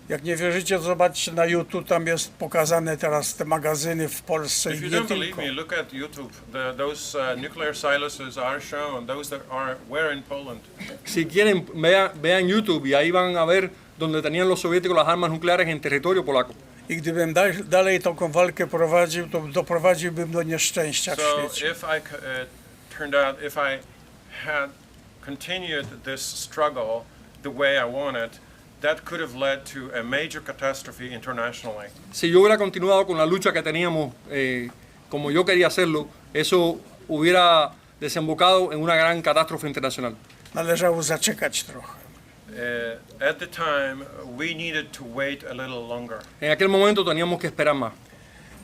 Jak nie wierzycie, zobaczcie na YouTube, tam jest pokazane teraz te magazyny w Polsce i If you nie don't believe tylko. me, look at YouTube. Those nuclear silos are shown, those that were in Poland. Si quieren, vean YouTube y ahí van a ver donde tenían los soviéticos las armas nucleares en territorio polaco. I gdybym dalej taką walkę prowadził, to doprowadziłbym do nieszczęścia w So świecie. if I had continued this struggle the way I wanted, that could have led to a major catastrophe internationally. Si yo hubiera continuado con la lucha que teníamos como yo quería hacerlo, eso hubiera desembocado en una gran catástrofe internacional. Należało zaczekać trochę. At the time, we needed to wait a little longer. En aquel momento teníamos que esperar más.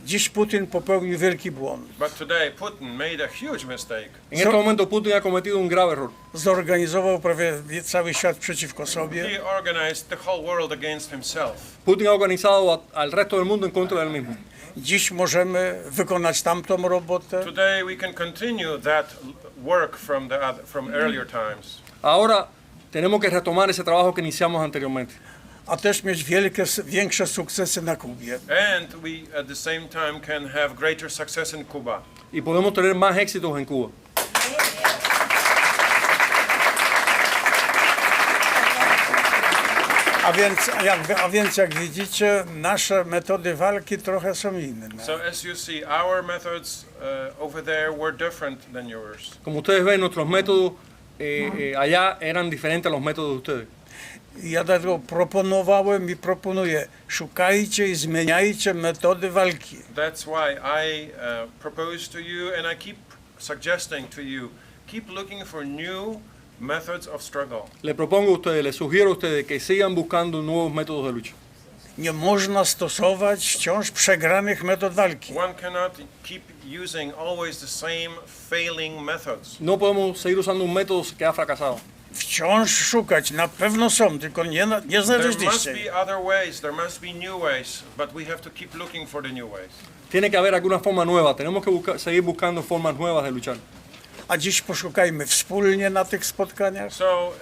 Dziś Putin popełnił wielki błąd. But today Putin made a huge mistake. En este momento Putin ha cometido un grave error. Zorganizował prawie cały świat przeciwko sobie. He organized the whole world against himself. Putin ha organizado al resto del mundo en contra de él mismo. Dziś możemy wykonać tamtą robotę. Today we can continue that work from earlier times. Ahora tenemos que retomar ese trabajo que iniciamos anteriormente. A też mieć większe sukcesy na Kubie. And we at the same time can have greater success in Cuba. Y podemos tener más éxitos en Cuba. A więc jak widzicie, nasze metody walki trochę są inne. So as you see, our methods over there were different than yours. Como ustedes ven, nuestros métodos allá eran diferentes a los métodos de ustedes. Ja dlatego proponowałem i proponuję, szukajcie i zmieniajcie metody walki. That's why I propose to you and I keep suggesting to you, keep looking for new methods of struggle. Le propongo a ustedes, les sugiero a ustedes que sigan buscando nuevos métodos de lucha. Nie można stosować wciąż przegranych metod walki. One cannot keep using always the same failing methods. No podemos seguir usando un método que ha fracasado. Wciąż szukać, na pewno są, tylko nie There must znaleźliście. be other ways, there must be new ways, but we have to keep looking for the new ways. Tiene que haber alguna forma nueva, tenemos que seguir buscando formas nuevas de luchar. A dziś poszukajmy wspólnie na tych spotkaniach. So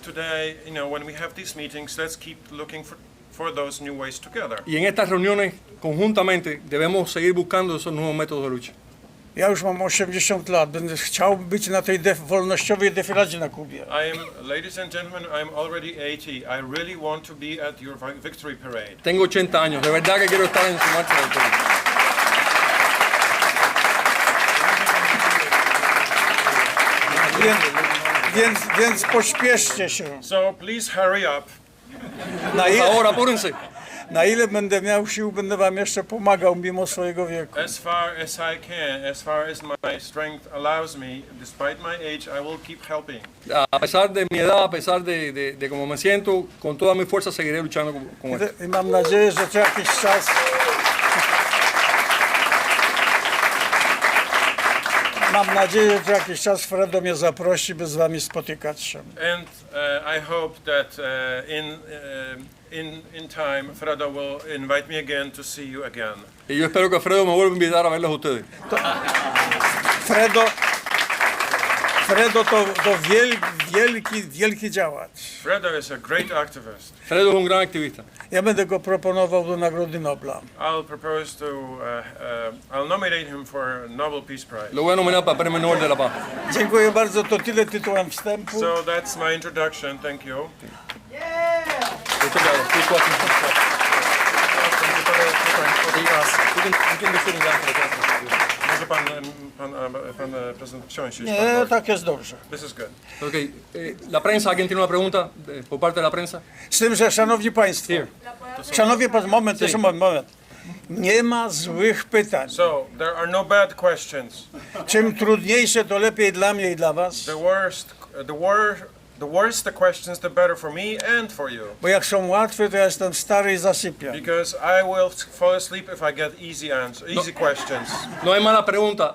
today, when we have these meetings, let's keep looking for those new ways together. Y en estas reuniones, conjuntamente, debemos seguir buscando esos nuevos métodos de lucha. Ja już mam 80 lat, będę chciał być na tej wolnościowej defiladzie na Kubie. Ladies and gentlemen, I'm already 80. I really want to be at your victory parade. Tengo 80 años, de verdad que quiero estar en su marcha de victoria. Więc pośpieszcie się. So please hurry up. Ahora, apúrense. Na ile będę miał sił, będę wam jeszcze pomagał mimo swojego wieku. As far as I can, as far as my strength allows me, despite my age, I will keep helping. A pesar de mi edad, a pesar de cómo me siento, con toda mi fuerza seguiré luchando con esto. I mam nadzieję, że co jakiś czas Fredo mnie zaprosi, by z wami spotykać się. And I hope that in time, Fredo will invite me again to see you again. Y yo espero que Fredo me vuelva a invitar a verlos a ustedes. Fredo to wielki działacz. Fredo is a great activist. Fredo es un gran activista. Ja będę go proponował do Nagrody Nobla. I'll nominate him for Nobel Peace Prize. Lo voy a nominar para el Premio Nobel de la Paz. Dziękuję bardzo, to tyle tytułem wstępu. So that's my introduction. Thank you. Może pan prezydent wsiąść? Nie, tak jest dobrze. This is good. Okay. La prensa, ¿alguien tiene una pregunta por parte de la prensa? Z tym, że szanowni państwo, moment. Nie ma złych pytań. So there are no bad questions. Czym trudniejsze, to lepiej dla mnie i dla was. The worse the questions, the better for me and for you. Bo jak są łatwe, to ja jestem stary i zasypiam. Because I will fall asleep if I get easy questions. No hay mala pregunta.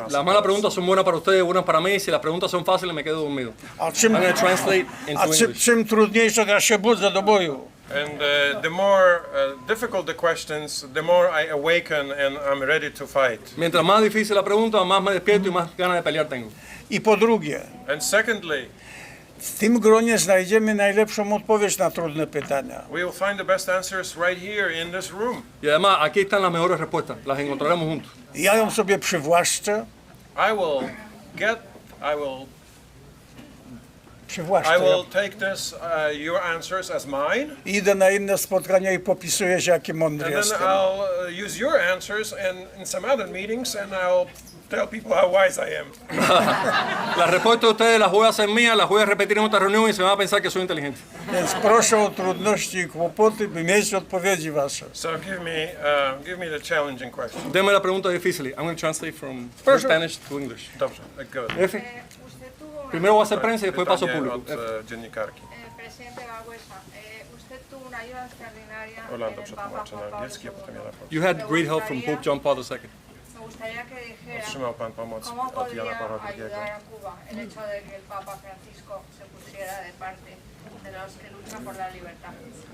Las malas preguntas son buenas para ustedes, buenas para mí. Si las preguntas son fáciles, me quedo dormido. Czym trudniejsze, to ja się budzę do boju. And the more difficult the questions, the more I awaken and I'm ready to fight. Mientras más difícil la pregunta, más me despierto y más ganas de pelear tengo. I po drugie, and secondly, w tym gronie znajdziemy najlepszą odpowiedź na trudne pytania. We will find the best answers right here in this room. Y además, aquí están las mejores respuestas. Las encontraremos juntos. Ja ją sobie przywłaszczę. I will take this your answers as mine. Idę na inne spotkania i popisuję się, jaki mądry jestem. And then I'll use your answers and in some other meetings and I'll tell people how wise I am. Las respuestas de ustedes las voy a hacer mías, las voy a repetir en otra reunión y se van a pensar que soy inteligente. Więc proszę o trudności i kłopoty, by mieć odpowiedzi wasze. So give me the challenging question. Deme la pregunta difícil. I'm going to translate from Spanish to English. Dobrze, good. Primero voy a hacer prensa y después paso público. Dziennikarki. Presidente Walesa, usted Orlando przetłumaczy na angielski, a potem ja na polski. You had great help from Pope John Paul II. Otrzymał pan pomoc od Jana Pawła II.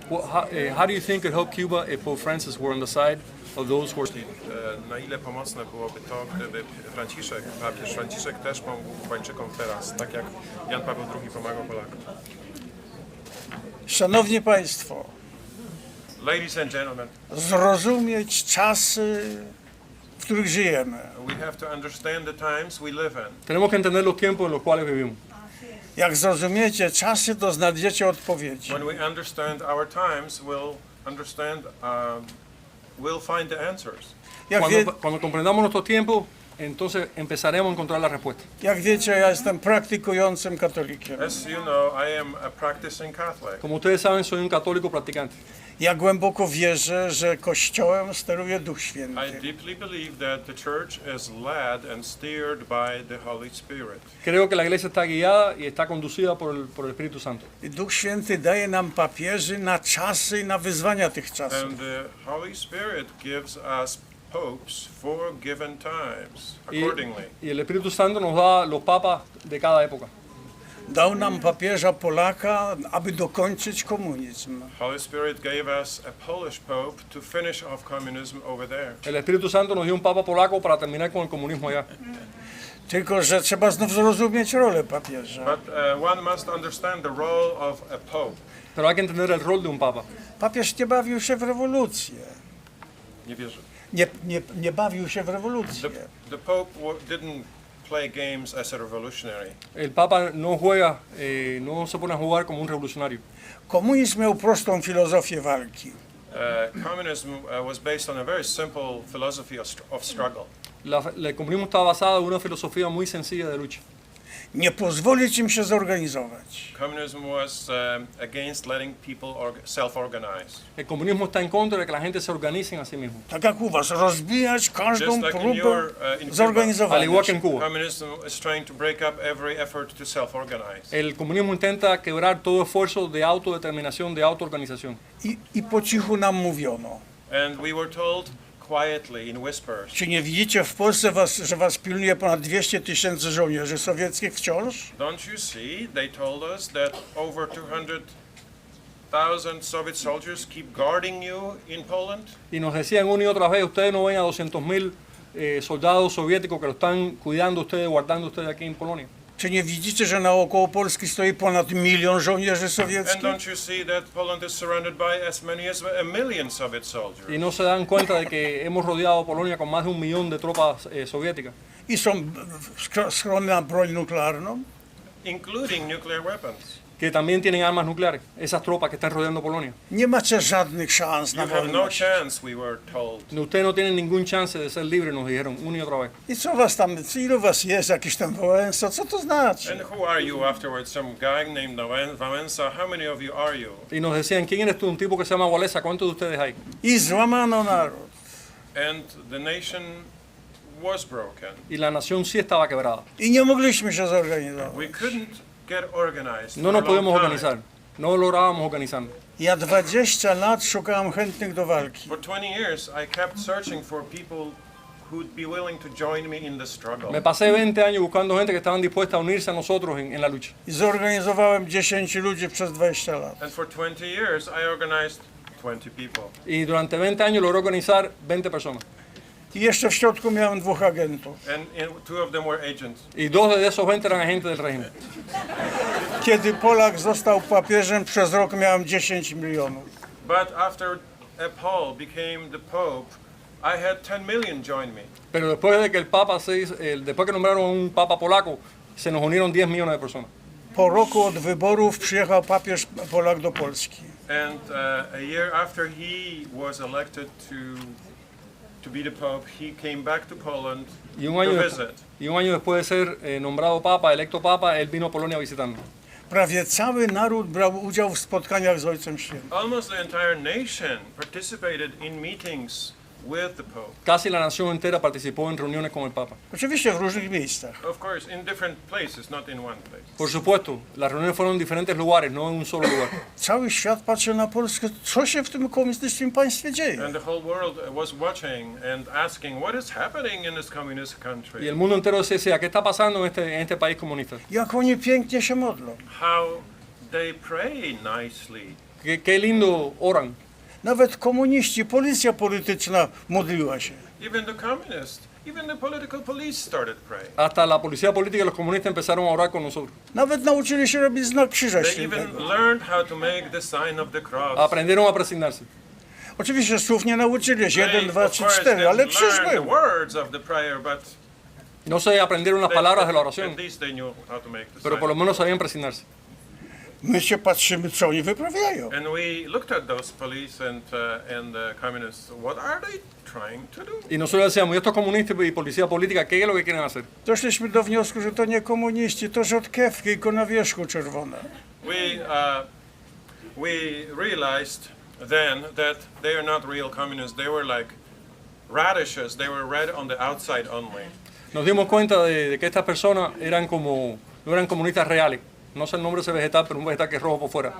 Well, how do you think it helped Cuba if Pope Francis were on the side of those who were... Na ile pomocne byłoby to, gdyby papież Franciszek też pomógł Kubańczykom teraz, tak jak Jan Paweł II pomagał Polakom? Szanowni Państwo, Ladies and gentlemen, zrozumieć czasy, w których żyjemy. we have to understand the times we live in. Tenemos que entender los tiempos en los cuales vivimos. Jak zrozumiecie czasy, to znajdziecie odpowiedzi. When we understand our times, we'll find the answers. Cuando comprendamos nuestros tiempos, entonces empezaremos a encontrar la respuesta. Jak wiecie, ja jestem praktykującym katolikiem. As you know, I am a practicing Catholic. Como ustedes saben, soy un católico practicante. Ja głęboko wierzę, że Kościołem steruje Duch Święty. I deeply believe that the church is led and steered by the Holy Spirit. Creo que la iglesia está guiada y está conducida por el Espíritu Santo. I Duch Święty daje nam papieży na czasy i na wyzwania tych czasów. And the Holy Spirit gives us popes for given times accordingly. Y el Espíritu Santo nos da los papas de cada época. Dał nam papieża Polaka, aby dokończyć komunizm. Holy Spirit gave us a Polish pope to finish off communism over there. El Espíritu Santo nos dio un papa polaco para terminar con el comunismo allá. Tylko że trzeba znów zrozumieć rolę papieża. But one must understand the role of a pope. Pero hay que entender el rol de un papa. Papież nie bawił się w rewolucję. Nie wierzę. Nie bawił się w rewolucję. The pope didn't play games as a revolutionary. El papa no juega, no se pone a jugar como un revolucionario. Komunizm miał prostą filozofię walki. Communism was based on a very simple philosophy of struggle. El comunismo está basado en una filosofía muy sencilla de lucha. Nie pozwolić im się zorganizować. Communism was against letting people self-organize. El comunismo está en contra de que la gente se organice a sí mismo. Tak jak u was, rozbijać każdą Just like próbę Al zorganizowania. igual que en Cuba. Communism is trying to break up every effort to self-organize. El comunismo intenta quebrar todo esfuerzo de autodeterminación, de autoorganización. I po cichu nam mówiono. And we were told quietly in whispers. Czy nie widzicie w Polsce, że was pilnuje ponad 200 000 żołnierzy sowieckich wciąż? Don't you see? They told us that over 200,000 Soviet soldiers keep guarding you in Poland. Y nos decían una y otra vez, ustedes no ven a 200.000 soldados soviéticos que lo están cuidando ustedes, guardando ustedes aquí en Polonia. Czy nie widzicie, że naokoło Polski stoi ponad 1 milion żołnierzy And sowieckich? don't you see that Poland is surrounded by as many as 1 million Soviet soldiers? Y no se dan cuenta de que hemos rodeado Polonia con más de 1 millón de tropas soviéticas. I są schrony na broń nuklearną? Including nuclear weapons. Que también tienen armas nucleares, esas tropas que están rodeando Polonia. Nie macie żadnych szans na You have no wolność. chance, we were told. Ustedes no tienen ningún chance de ser libres, nos dijeron una y otra vez. I co was tam, ilu was jest, jakiś tam Wałęsa, co to znaczy? And who are you afterwards? Some guy named Wałęsa. How many of you are you? Y nos decían, ¿quién eres tú? Un tipo que se llama Walesa, ¿cuántos de ustedes hay? I złamano naród. And the nation was broken. Y la nación sí estaba quebrada. I nie mogliśmy się zorganizować. We couldn't get organized. No nos podíamos organizar, no lográbamos organizarnos. Ja 20 lat szukałem chętnych do walki. For 20 years, I kept searching for people who'd be willing to join me in the struggle. Me pasé 20 años buscando gente que estaban dispuesta a unirse a nosotros en la lucha. I zorganizowałem 10 ludzi przez 20 lat. And for 20 years, I organized 20 people. Y durante 20 años logré organizar 20 personas. I jeszcze w środku miałem 2 agentów. And 2 of them were agents. Y 2 de esos 20 eran agentes del régimen. Kiedy Polak został papieżem, przez rok miałem 10 milionów. But after Paul became the Pope, I had 10 million join me. Pero después de que el Papa después que nombraron un Papa polaco, se nos unieron 10 millones de personas. Po roku od wyborów przyjechał papież Polak do Polski. And a year after he was elected to be the Pope, he came back to Poland to visit. Y un año después de ser nombrado Papa, electo Papa, él vino a Polonia visitando. Prawie cały naród brał udział w spotkaniach z Ojcem Świętym. Almost the entire nation participated in meetings with the Pope. Casi la nación entera participó en reuniones con el Papa. Oczywiście w różnych miejscach. Of course, in different places, not in one place. Por supuesto, las reuniones fueron en diferentes lugares, no en un solo lugar. Cały świat patrzy na Polskę, co się w tym komunistycznym państwie dzieje. And the whole world was watching and asking, what is happening in this communist country? Y el mundo entero se decía, ¿qué está pasando en este país comunista? Jak oni pięknie się modlą. How they pray nicely. Qué lindo oran. Nawet komuniści, policja polityczna modliła się. Even the communists, even the political police started praying. Hasta la policía política y los comunistas empezaron a orar con nosotros. Nawet nauczyli się robić znak Krzyża They Świętego. even learned how to make the sign of the cross. Aprendieron a presignarse. Oczywiście słów nie nauczyli się, 1, They, 2, of 3, course, 4, ale didn't krzyż learn the był. words of the prayer, but No se aprendieron las palabras de la oración, at least they knew how to make the pero por lo sign. menos sabían presignarse. My się patrzymy, co oni wyprawiają. And we looked at those police and communists. What are they trying to do? Y nosotros decíamos, ¿y estos comunistas y policía política qué es lo que quieren hacer? Doszliśmy do wniosku, że to nie komuniści, to rzodkiewki, tylko na wierzchu czerwone. We realized then that they are not real communists. They were like radishes. They were red on the outside only. Nos dimos cuenta de que estas personas no eran comunistas reales. No sé el nombre de ese vegetal, pero un vegetal que es rojo por fuera.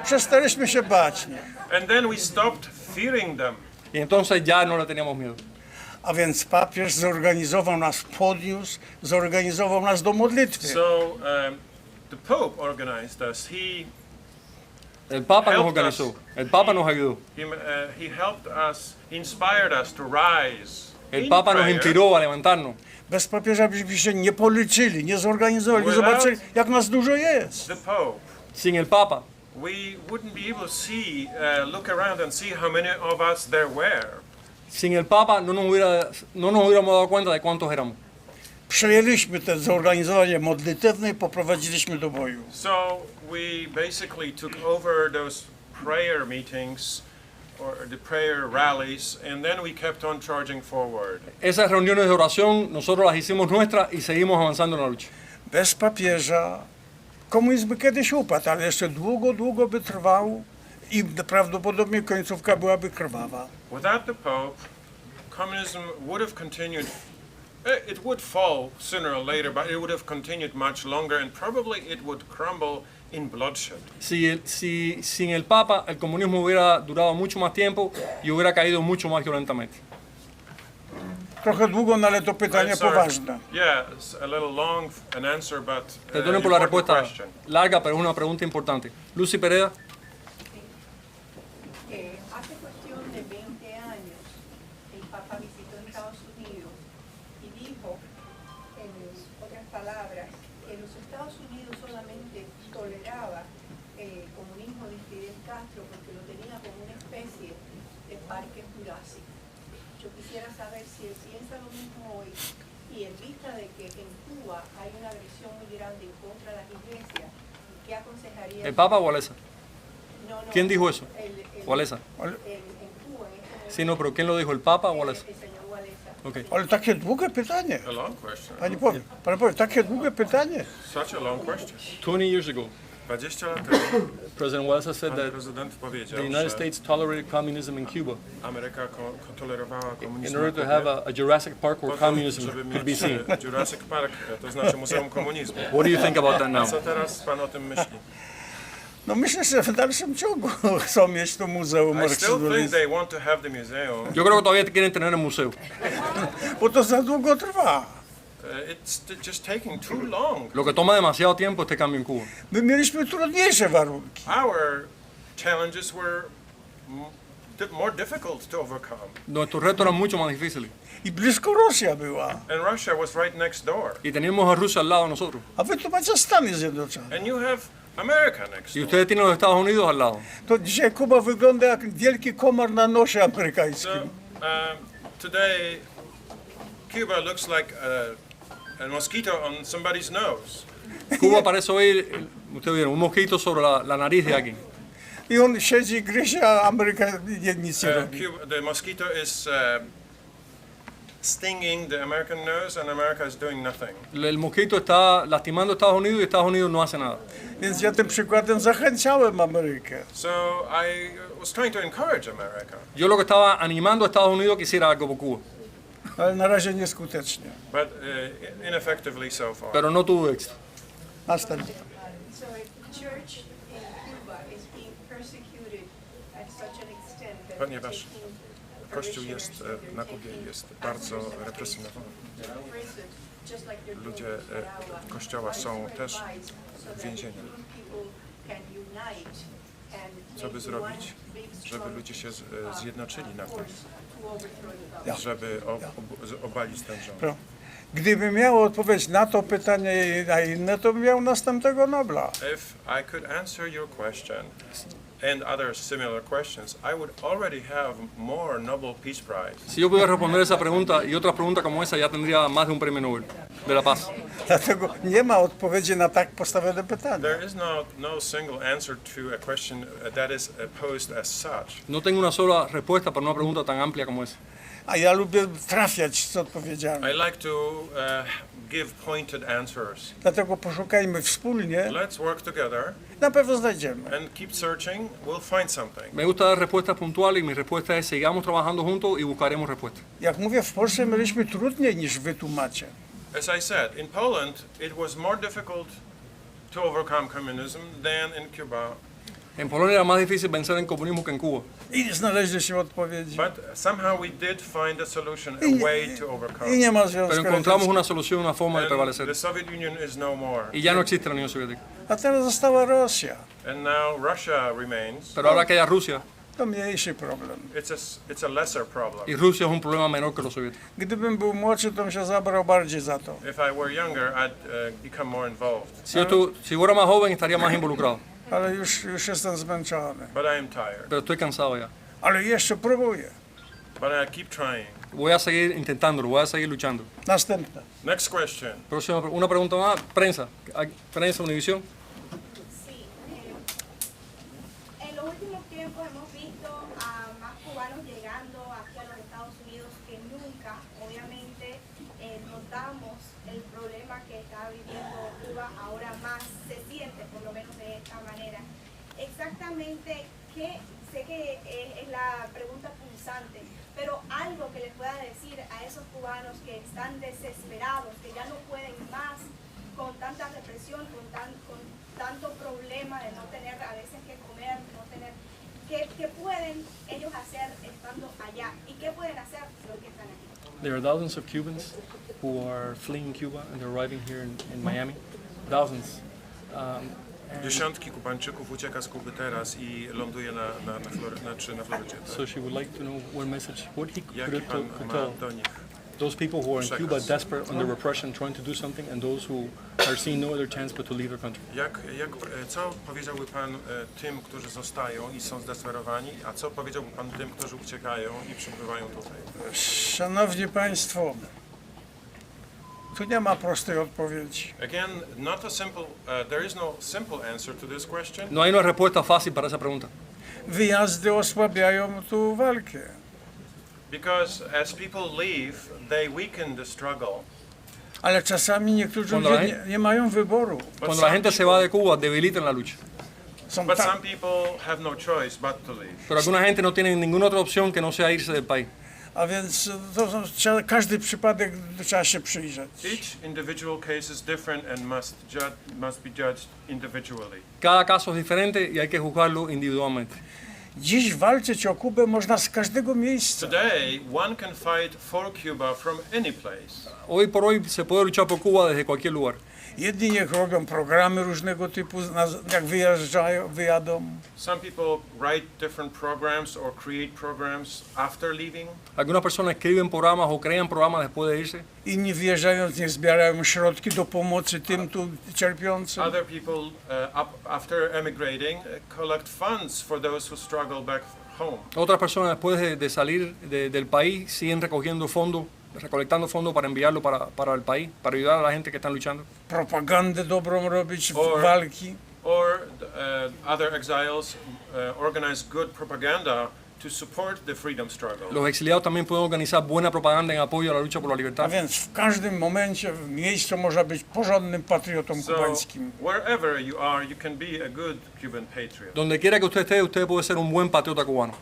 Przestaliśmy się bać. Nie? And then we stopped fearing them. Y entonces ya no le teníamos miedo. A więc papież zorganizował nas, podniósł, zorganizował nas do modlitwy. So the Pope organized us. El Papa nos organizó. El Papa nos ayudó. He helped us, he inspired us to rise. El Papa nos inspiró a levantarnos. Bez papieża byśmy się nie policzyli, nie zorganizowali, nie zobaczyli, jak nas dużo jest. The Pope, Sin el Papa, we wouldn't be able to see, look around and see how many of us there were. sin el Papa no nos hubiéramos dado cuenta de cuántos éramos. Przejęliśmy to zorganizowanie modlitewne i poprowadziliśmy do boju. So we basically took over those prayer meetings or the prayer rallies, and then we kept on charging forward. Esas reuniones de oración nosotros las hicimos nuestras y seguimos avanzando en la lucha. Bez papieża komunizm by kiedyś upadł, ale jeszcze długo, długo by trwał i prawdopodobnie końcówka byłaby krwawa. Without the Pope, communism would have continued. It would fall sooner or later, but it would have continued much longer, and probably it would crumble in bloodshed. Sin el Papa, el comunismo hubiera durado mucho más tiempo y hubiera caído mucho más violentamente. Trochę długo, no ale to pytanie poważne. Yeah, it's a little long an answer, but Perdonen por la important respuesta question. larga, pero es una pregunta importante. Lucy Pereda. Hace cuestión de 20 años, el Papa visitó Estados Unidos y dijo, en otras palabras, que los Estados Unidos solamente toleraba el comunismo de Fidel Castro porque lo tenía como una especie de parque jurásico. Yo quisiera saber si él piensa lo mismo hoy y en vista de que en Cuba hay una agresión muy grande en contra de las iglesias, ¿qué aconsejaría? ¿El Papa o Walesa? No, ¿Quién dijo eso? Walesa. En Cuba, Sí, no, pero ¿quién lo dijo? ¿El Papa o Walesa? el señor Walesa. Okay. Ale takie długie pytanie. A long question. Pani powie, takie długie pytanie. Such a long question. 20 years ago, 20 lat temu President Walesa said that prezydent powiedział, the United że States tolerated communism in Cuba Ameryka tolerowała komunizm in order to na have Kubie, a Jurassic Park where po to, communism żeby could be mieć seen. Jurassic Park, to znaczy Muzeum Komunizmu. What do you think about that now? Co teraz pan o tym myśli? No myślę, że w dalszym ciągu chcą mieć to muzeum I still think marksizmu, they want to have the museum. Yo creo que todavía quieren tener el museo. bo to za długo trwa. It's just taking too long. Lo que toma demasiado tiempo este cambio en Cuba. My mieliśmy trudniejsze warunki. Our challenges were more difficult to overcome. Nuestros retos eran mucho más difíciles. I blisko Rosja była. And Russia was right next door. Y teníamos a Rusia al lado de nosotros. A wy tu macie Stany Zjednoczone. And you have America next Y door. ustedes tienen los Estados Unidos al lado. To dzisiaj Kuba wygląda jak wielki komar na nosie amerykańskim. So, today, Cuba looks like a mosquito on somebody's nose. Cuba parece hoy, ustedes vieron, un mosquito sobre la nariz de alguien. I on siedzi i gryzie, a Ameryka nic nie robi. The mosquito is stinging the American nose and America is doing nothing. El mosquito está lastimando a Estados Unidos y Estados Unidos no hace nada. Więc ja tym przykładem zachęcałem Amerykę. So I was trying to encourage America. Yo lo que estaba animando a Estados Unidos que hiciera algo por Cuba. Ale na razie nieskutecznie. But ineffectively so far. Pero no tuvo éxito. Następny. So the church in Cuba is being persecuted at such an extent that Ponieważ Kościół jest na Kubie jest bardzo represjonowany. Ludzie Kościoła są też w więzieniu. Co by zrobić, żeby ludzie się zjednoczyli na tym, żeby obalić ten rząd? Gdybym miał odpowiedź na to pytanie i na inne, to bym miał następnego Nobla. If I could answer your question and other similar questions, I would already have more Nobel Peace Prize. Si yo pudiera responder esa pregunta y otras preguntas como esa, ya tendría más de un premio Nobel de la paz. Dlatego nie ma odpowiedzi na tak postawione pytanie. There is no single answer to a question that is posed as such. No tengo una sola respuesta para una pregunta tan amplia como esa. A ja lubię trafiać z odpowiedziami. I like to give pointed answers. Dlatego poszukajmy wspólnie. Let's work together. Na pewno znajdziemy. And keep searching, we'll find something. Me gusta dar respuestas puntuales y mi respuesta es sigamos trabajando juntos y buscaremos respuestas. Jak mówię, w Polsce mieliśmy trudniej niż wy tłumacie. As I said, in Poland it was more difficult to overcome communism than in Cuba. En Polonia era más difícil vencer el comunismo que en Cuba. I znaleźliśmy odpowiedzi. But somehow we did find a solution, a way to overcome. I nie ma związku. Pero encontramos una solución, una forma de prevalecer. The Soviet Union is no more. Y ya no existe la Unión Soviética. A teraz została Rosja. And now Russia remains. Pero ahora que haya Rusia. To mniejszy problem. It's a lesser problem. Y Rusia es un problema menor que los soviéticos. Gdybym był młodszy, to bym się zabrał bardziej za to. If I were younger, I'd become more involved. Si fuera más joven, estaría más involucrado. Ale już jestem zmęczony. But I am tired. Pero estoy cansado ya. Ale jeszcze próbuję. But I keep trying. Voy a seguir intentándolo, voy a seguir luchando. Następna. Next question. Próxima, una pregunta más. Prensa. Prensa, Univisión. Sí. En los últimos tiempos hemos visto a más cubanos llegando aquí a los Estados Unidos que nunca. Obviamente notamos el problema que está viviendo Cuba ahora más se siente, por lo menos de esta manera. Exactamente qué, sé que es la pregunta punzante, pero algo que les pueda decir a esos cubanos que están desesperados, que ya no pueden más con tanta represión, con tanto problema de no tener a veces que comer, no tener, ¿qué pueden ellos hacer estando allá? ¿Y qué pueden hacer los que están aquí? There are thousands of Cubans who are fleeing Cuba and they're arriving here in Miami. Thousands. Dziesiątki Kubańczyków ucieka z Kuby teraz i ląduje na Florydzie. So she would like to know what message, what he could Pan ma tell do nich. those people who are in Cuba desperate under repression, trying to do something, and those who are seeing no other chance but to leave their country. Co powiedziałby Pan tym, którzy zostają i są zdesperowani, a co powiedziałby Pan tym, którzy uciekają i przybywają tutaj? Szanowni Państwo, tu nie ma prostej odpowiedzi. Again, there is no simple answer to this question. No hay una respuesta fácil para esa pregunta. Wyjazdy osłabiają tu walkę. Because as people leave, they weaken the struggle. Ale czasami niektórzy ludzie nie mają wyboru. Cuando la gente se va de Cuba, debilitan la lucha. But some people have no choice but to leave. Pero alguna gente no tiene ninguna otra opción que no sea irse del país. A więc każdy przypadek trzeba się przyjrzeć. Each individual case is different and must be judged individually. Cada caso es diferente y hay que juzgarlo individualmente. Dziś walczyć o Kubę można z każdego miejsca. Today, one can fight for Cuba from any place. Hoy por hoy se puede luchar por Cuba desde cualquier lugar. Jedni niech robią programy różnego typu, jak wyjadą. Some people write different programs or create programs after leaving. Algunas personas escriben programas o crean programas después de irse. Inni wyjeżdżając niech zbierają środki do pomocy tym tu cierpiącym. Other people, after emigrating, collect funds for those who struggle back home. Otras personas después de salir del país siguen recogiendo fondos, recolectando fondos para enviarlo para el país, para ayudar a la gente que están luchando. Propagandę dobrą robić, walki. Or other exiles organize good propaganda to support the freedom struggle. Los exiliados también pueden organizar buena propaganda en apoyo a la lucha por la A libertad. więc w każdym momencie, w miejscu można być porządnym patriotą So kubańskim. wherever you are, you can be a good Cuban patriot. Donde quiera que usted esté, usted puede ser un buen patriota cubano.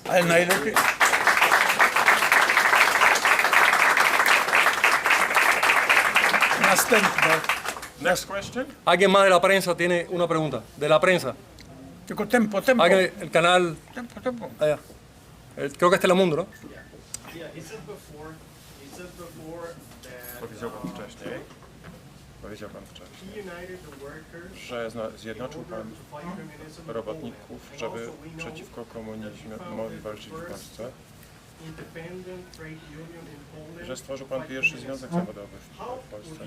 Ale najlepiej... Następne. Next question. ¿Alguien más de la prensa tiene una pregunta? De la prensa. Tylko tempo. ¿Alguien, el canal Tempo. allá? Creo que es Telemundo, ¿no? Powiedział pan wcześniej, że zjednoczył pan robotników, żeby przeciwko komunizmowi walczyć w Polsce. Że stworzył pan pierwszy związek zawodowy w Polsce,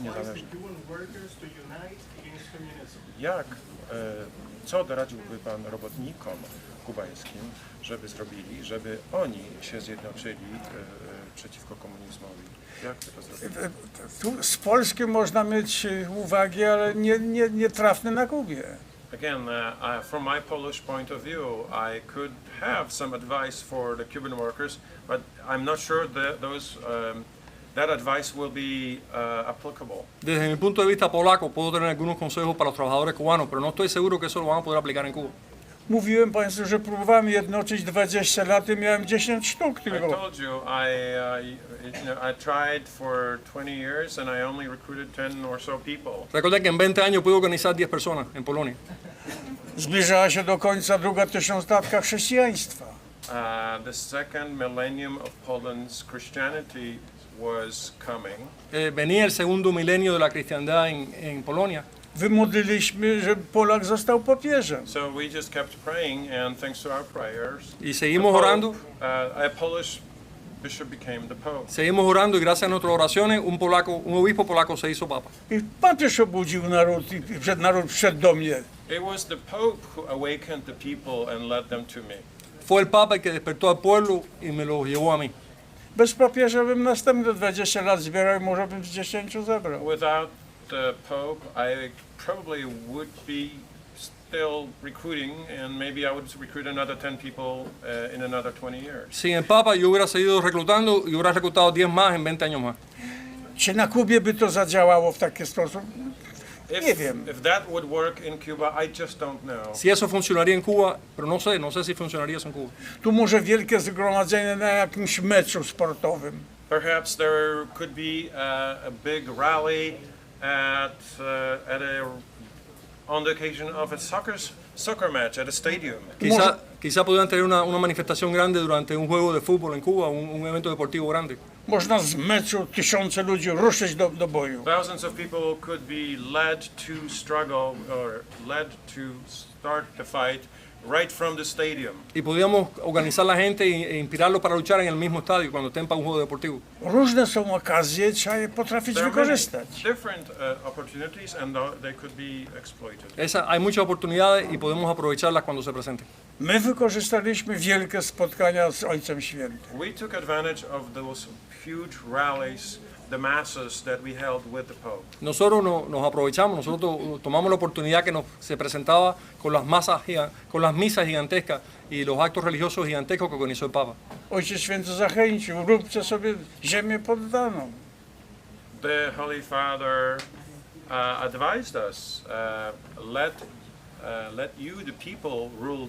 niezależny. Co doradziłby pan robotnikom kubańskim, żeby zrobili, żeby oni się zjednoczyli przeciwko komunizmowi? Jak by to zrobili? Tu z Polski można mieć uwagi, ale nie trafne na Kubie. Again, from my Polish point of view, I could have some advice for the Cuban workers, but I'm not sure that that advice will be applicable. Desde mi punto de vista polaco, puedo tener algunos consejos para los trabajadores cubanos, pero no estoy seguro que eso lo van a poder aplicar en Cuba. Mówiłem państwu, że próbowałem jednoczyć 20 lat i miałem 10 sztuk I tylko. told you, I tried for 20 years and I only recruited 10 or so people. Recuerda que en 20 años pude organizar 10 personas en Polonia. Zbliżała się do końca druga tysiąclatka chrześcijaństwa. The second millennium of Poland's Christianity was coming. Venía el segundo milenio de la cristiandad en Polonia. Wymodliliśmy, żeby Polak został papieżem. So we just kept praying, and thanks to our prayers, Y seguimos orando. A Polish bishop became the pope. Seguimos orando y gracias a nuestras oraciones un obispo polaco se hizo papa. I papież obudził naród i naród wszedł do mnie. It was the pope who awakened the people and led them to me. Fue el papa el que despertó al pueblo y me lo llevó a mí. Bez papieża bym następne 20 lat zbierał i może bym z 10 zebrał. Without the pope, I probably would be still recruiting, and maybe I would recruit another 10 people in another 20 years. Sin el papa yo hubiera seguido reclutando y hubiera reclutado 10 más en 20 años más. Czy na Kubie by to zadziałało w taki sposób? Nie wiem. If that would work in Cuba, I just don't know. Si eso funcionaría en Cuba, pero no sé si funcionaría eso en Cuba. Tu może wielkie zgromadzenie na jakimś meczu sportowym. Perhaps there could be a big rally on the occasion of a soccer match at a stadium. Quizá podrían tener una manifestación grande durante un juego de fútbol en Cuba, un evento deportivo grande. Można z meczu tysiące ludzi ruszyć do boju. Thousands of people could be led to struggle or led to start the fight right from the stadium. Y podíamos organizar la gente e inspirarlos para luchar en el mismo estadio cuando estén para un juego deportivo. Różne są okazje, trzeba je potrafić wykorzystać. Different opportunities and they could be exploited. Hay muchas oportunidades y podemos aprovecharlas cuando se presenten. My wykorzystaliśmy wielkie spotkania z Ojcem Świętym. We took advantage of those huge rallies, the masses that we held with the Pope. Nosotros nos aprovechamos, nosotros tomamos la oportunidad que se presentaba con las misas gigantescas y los actos religiosos gigantescos que organizó el Papa. Ojciec Święty zachęcił, róbcie sobie ziemię poddaną. The Holy Father advised us, let you, the people, rule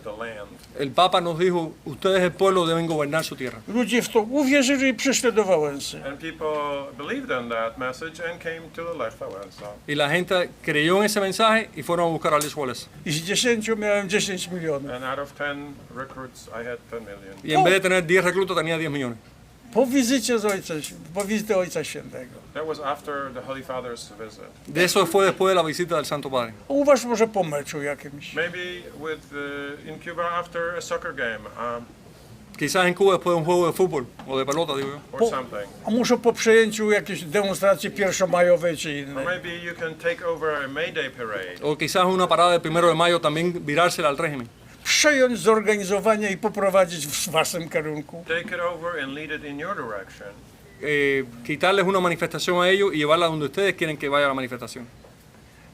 the land. El Papa nos dijo, ustedes el pueblo deben gobernar su tierra. Ludzie w to uwierzyli i przyszli do Wałęsy. And people believed in that message and came to Lech Walesa. Y la gente creyó en ese mensaje y fueron a buscar a Lech Walesa. I z 10 miałem 10 milionów. And out of 10 recruits, I had 10 million. Y en vez de tener 10 reclutas tenía 10 millones. Po wizycie Ojca Świętego. That was after the Holy Father's visit. De eso fue después de la visita del Santo Padre. Uważ może po meczu jakimś. Maybe in Cuba after a soccer game. Quizás en Cuba después de un juego de fútbol o de pelota, digo yo. Or something. A może po przejęciu jakiejś demonstracji pierwszomajowej czy innej. Or maybe you can take over a May Day parade. O quizás una parada del 1 de mayo también virársela al régimen. Przejąć zorganizowanie i poprowadzić w waszym kierunku. Take it over and lead it in your direction. Quitarles una manifestación a ellos y llevarla donde ustedes quieren que vaya la manifestación.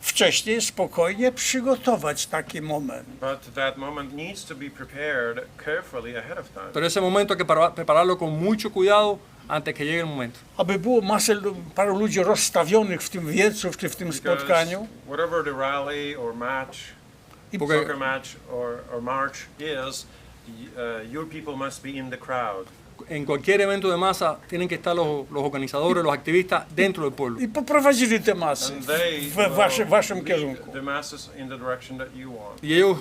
wcześniej spokojnie przygotować taki moment. But that moment needs to be prepared carefully ahead of time. Pero ese momento hay que prepararlo con mucho cuidado antes que llegue el momento. Aby było paru ludzi rozstawionych w tym wiecu, w tym spotkaniu. Whatever the rally or match, soccer match or march is, your people must be in the crowd. En cualquier evento de masa tienen que estar los organizadores, los activistas dentro del pueblo. I poprowadzili te masy w waszym kierunku. The masses in the direction that you want. Y ellos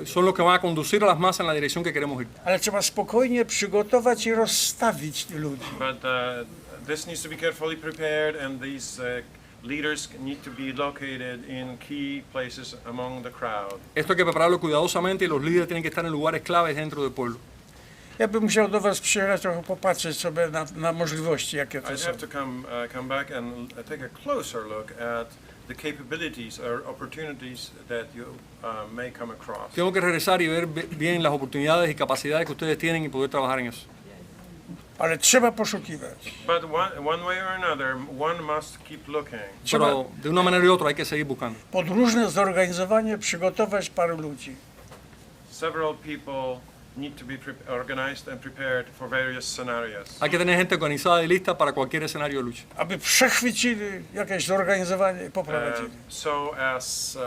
son los que van a conducir a las masas en la dirección que queremos ir. Ale trzeba spokojnie przygotować i rozstawić ludzi. But this needs to be carefully prepared, and these leaders need to be located in key places among the crowd. Esto hay que prepararlo cuidadosamente y los líderes tienen que estar en lugares claves dentro del pueblo. Ja bym musiał do was przyjechać, trochę popatrzeć sobie na możliwości, jakie to I'd są. have to come back and take a closer look at the capabilities or opportunities that you may come across. Tengo que regresar y ver bien las oportunidades y capacidades que ustedes tienen y poder trabajar en eso. Ale trzeba poszukiwać. But one way or another, one must keep looking. Pero de una manera y otra hay que seguir buscando. Podróżne zorganizowanie, przygotować paru ludzi. Several people need to be organized and prepared for various scenarios. Hay que tener gente organizada y lista para cualquier escenario de lucha. Aby przechwycili jakieś zorganizowanie i poprowadzili. So as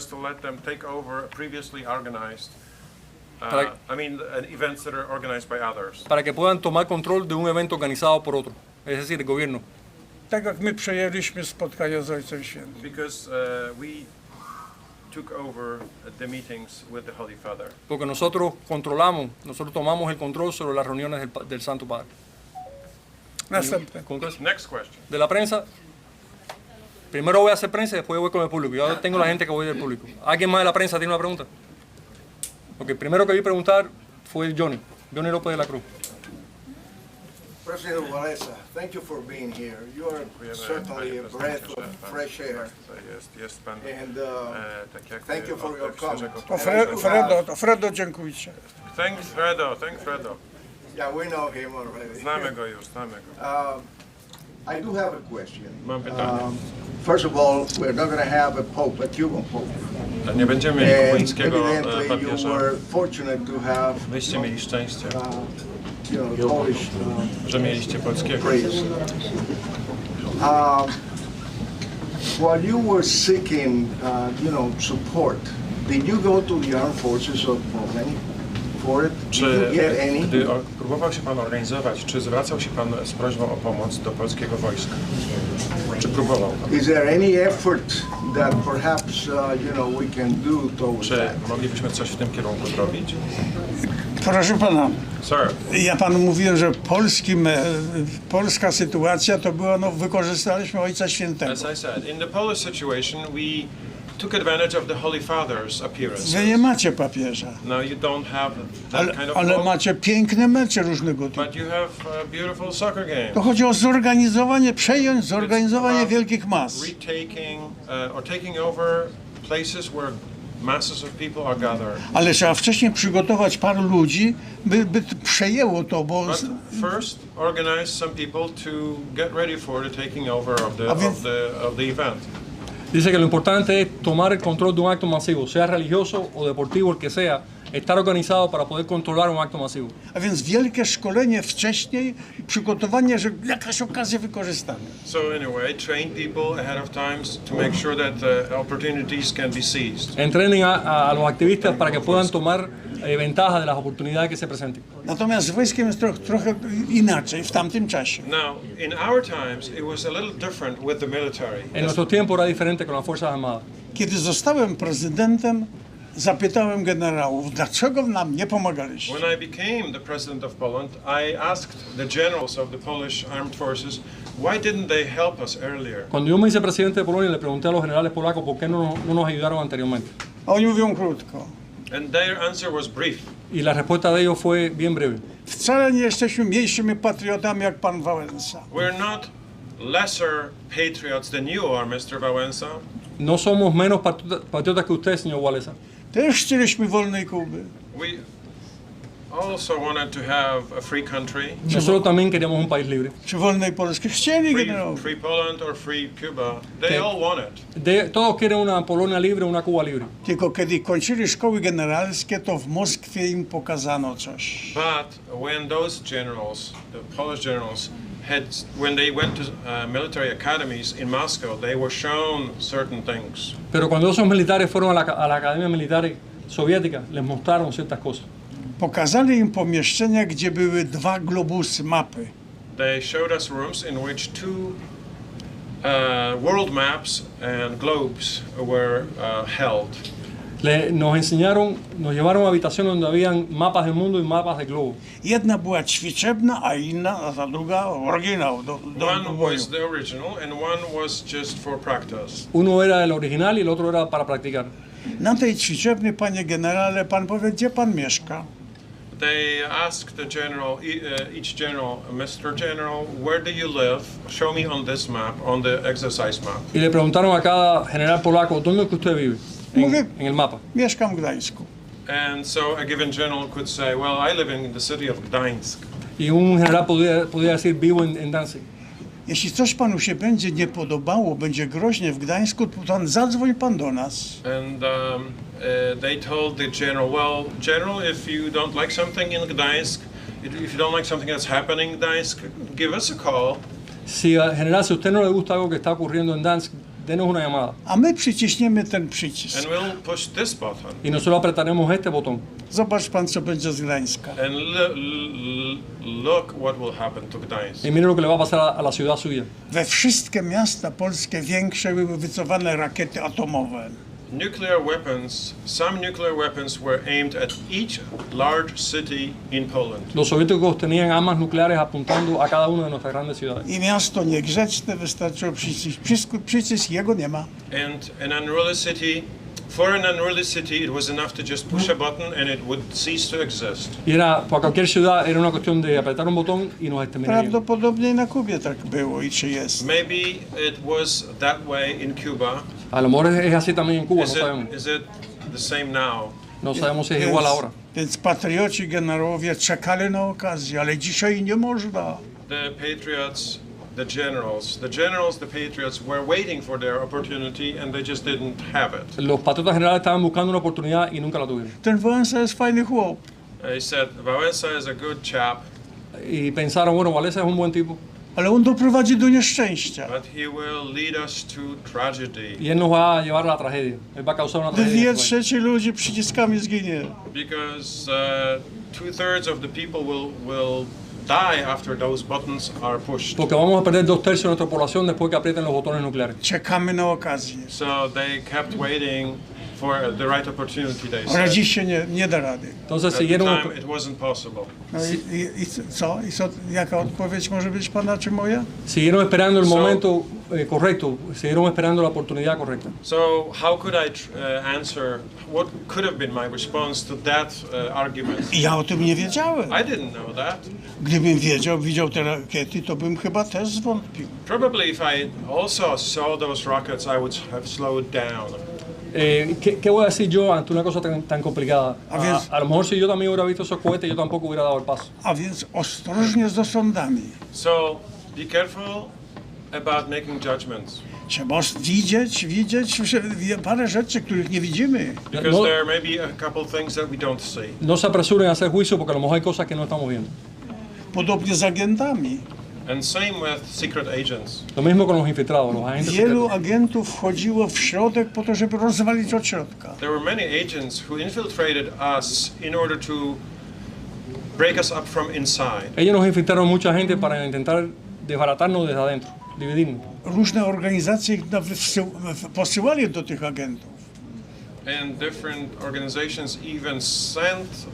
to let them take over previously organized. Events that are organized by others. Para que puedan tomar control de un evento organizado por otro, es decir, el gobierno. Tak jak my przejęliśmy spotkanie z Ojcem Świętym. Because we took over the meetings with the Holy Father. Porque nosotros tomamos el control sobre las reuniones del Santo Padre. Next question. De la prensa. Primero voy a hacer prensa y después voy con el público. Yo tengo la gente que voy del público. ¿Alguien más de la prensa tiene una pregunta? Porque el primero que vi preguntar fue Johnny López de la Cruz. President Walesa, thank you for being here. You are certainly a breath of fresh air. And thank you for your comments. Fredo, dziękujcie. Thank Fredo. Yeah, we know him already. Znamy go już. I do have a question. First of all, we're not going to have a pope, a Cuban pope. Nie będziemy mieli kubańskiego papieża. You were fortunate to have. Wyście mieli szczęście. Polish, że mieliście polskiego. While you were seeking, support, did you go to the armed forces of Poland for it? Did you get any? Gdy próbował się pan organizować, czy zwracał się pan z prośbą o pomoc do polskiego wojska? Czy próbował pan? Is there any effort that perhaps we can do towards Czy that? moglibyśmy coś w tym kierunku zrobić? Proszę pana, Sir. Ja panu mówiłem, że polska sytuacja to była, wykorzystaliśmy Ojca Świętego. As I said, in the Polish situation, we took advantage of the Holy Father's appearance. Wy nie macie papieża. No, you don't have that kind of ale macie piękne mecze różnego typu. But you have beautiful soccer games. To chodzi o zorganizowanie wielkich mas. Retaking or taking over places where masses of people are gathered. Ale trzeba wcześniej przygotować paru ludzi, by przejęło to, bo... But first, organize some people to get ready for the taking over of the event. Dice que lo importante es tomar el control de un acto masivo, sea religioso o deportivo, el que sea, estar organizado para poder controlar un acto masivo. A więc wielkie szkolenie wcześniej i przygotowanie, że jakaś okazja wykorzystamy. So anyway, train people ahead of time to make sure that opportunities can be seized. Entrenen a los activistas para que puedan tomar ventaja de las oportunidades que se presenten. Natomiast z wojskiem jest trochę inaczej w tamtym czasie. Now, in our times, it was a little different with the military. En nuestro tiempo era diferente con las Fuerzas Armadas. Kiedy zostałem prezydentem, zapytałem generałów, dlaczego nam nie pomagaliście? When I became the president of Poland, I asked the generals of the Polish armed forces, why didn't they help us earlier? Cuando yo me hice presidente de Polonia, le pregunté a los generales polacos por qué no nos ayudaron anteriormente. A oni mówią krótko. And their answer was brief. Y la respuesta de ellos fue bien breve. Wcale nie jesteśmy mniejszymi patriotami jak pan Wałęsa. We're not lesser patriots than you are, Mr. Wałęsa. No somos menos patriotas que usted, señor Walesa. Też chcieliśmy wolnej Kuby. also wanted to have a free country. Nosotros también queríamos un país libre. Czy wolnej Polski chcieli generał? Free Poland or free Cuba. They all want it. Todos quieren una Polonia libre, una Cuba libre. Tylko kiedy kończyli szkoły generalskie, to w Moskwie im pokazano coś. But when those generals, the Polish generals, when they went to military academies in Moscow, they were shown certain things. Pero cuando esos militares fueron a la academia militar soviética, les mostraron ciertas cosas. Pokazali im pomieszczenia, gdzie były dwa globusy, mapy. They showed us rooms in which two world maps and globes were held. Nos llevaron a habitaciones donde habían mapas del mundo y mapas de globo. Jedna była ćwiczebna, a inna, a ta druga oryginał. One was the original and one was just for practice. Uno era el original y el otro era para practicar. Na tej ćwiczebnej, panie generale, pan powie, gdzie pan mieszka? They asked the general, each general, Mr. General, where do you live? Show me on this map, on the exercise map. Y le preguntaron a cada general polaco, ¿dónde es que usted vive? En el mapa. Mieszkam w Gdańsku. And so a given general could say, well, I live in the city of Gdańsk. Y un general podía decir, vivo en Danzig. Jeśli coś panu się będzie nie podobało, będzie groźnie w Gdańsku, to pan zadzwoń pan do nas. And they told the general, well, general, if you don't like something in Gdańsk, if you don't like something that's happening in Gdańsk, give us a call. Si general, si a usted no le gusta algo que está ocurriendo en Danzig, denos una llamada. A my przyciśniemy ten przycisk. And we'll push this button. Y nosotros apretaremos este botón. Zobacz pan, co będzie z Gdańska. And look what will happen to Gdańsk. Y mire lo que le va a pasar a la ciudad suya. We wszystkie miasta polskie większe były wycofane rakiety atomowe. Nuclear weapons, some nuclear weapons were aimed at each large city in Poland. Los soviéticos tenían armas nucleares apuntando a cada una de nuestras grandes ciudades. I miasto niegrzeczne wystarczyło przycisk, jego nie ma. And an unruly city, for an unruly city, it was enough to just push a button and it would cease to exist. Y era, para cualquier ciudad era una cuestión de apretar un botón y nos exterminarían. Prawdopodobnie na Kubie tak było i czy jest. Maybe it was that way in Cuba. A lo mejor es así también en Cuba, no sabemos. Is it the same now? No sabemos si es igual ahora. Więc patrioci, generałowie czekali na okazję, ale dzisiaj nie można. The patriots, the patriots were waiting for their opportunity and they just didn't have it. Los patriotas generales estaban buscando una oportunidad y nunca la tuvieron. Ten Walesa jest fajny chłop. They said, Walesa is a good chap. Y pensaron, bueno, Walesa es un buen tipo. Ale on doprowadzi do nieszczęścia. But he will lead us to tragedy. Y él nos va a llevar a la tragedia. Él va a causar una tragedia. 2/3 ludzi przyciskami zginie. Because 2/3 of the people will die after those buttons are pushed. Porque vamos a perder 2/3 de nuestra población después que aprieten los botones nucleares. Czekamy na okazję. So they kept waiting for the right opportunity, they Ale said. dziś się nie da rady. Entonces At the siguieron. time it wasn't possible. No i co? Jaka odpowiedź może być pana czy moja? Siguieron esperando el momento correcto, siguieron esperando la oportunidad correcta. So how could I answer? What could have been my response to that argument? Ja o tym nie wiedziałem. I didn't know that. Gdybym widział te rakiety, to bym chyba też zwątpił. Probably if I also saw those rockets, I would have slowed down. ¿Qué voy a decir yo ante una cosa tan complicada? A lo mejor si yo también hubiera visto esos cohetes, yo tampoco hubiera dado el paso. A więc ostrożnie z osądami. So be careful about making judgments. Trzeba widzieć parę rzeczy, których nie widzimy. Because there may be a couple things that we don't see. No se apresuren a hacer juicio porque a lo mejor hay cosas que no estamos viendo. Podobnie z agentami. And same with secret agents. Lo mismo con los infiltrados, los agentes Wielu secretos. agentów wchodziło w środek po to, żeby rozwalić od środka. There were many agents who infiltrated us in order to break us up from inside. Ellos nos infiltraron mucha gente para intentar desbaratarnos desde adentro, dividirnos. Różne organizacje posyłali do tych agentów. And different organizations even sent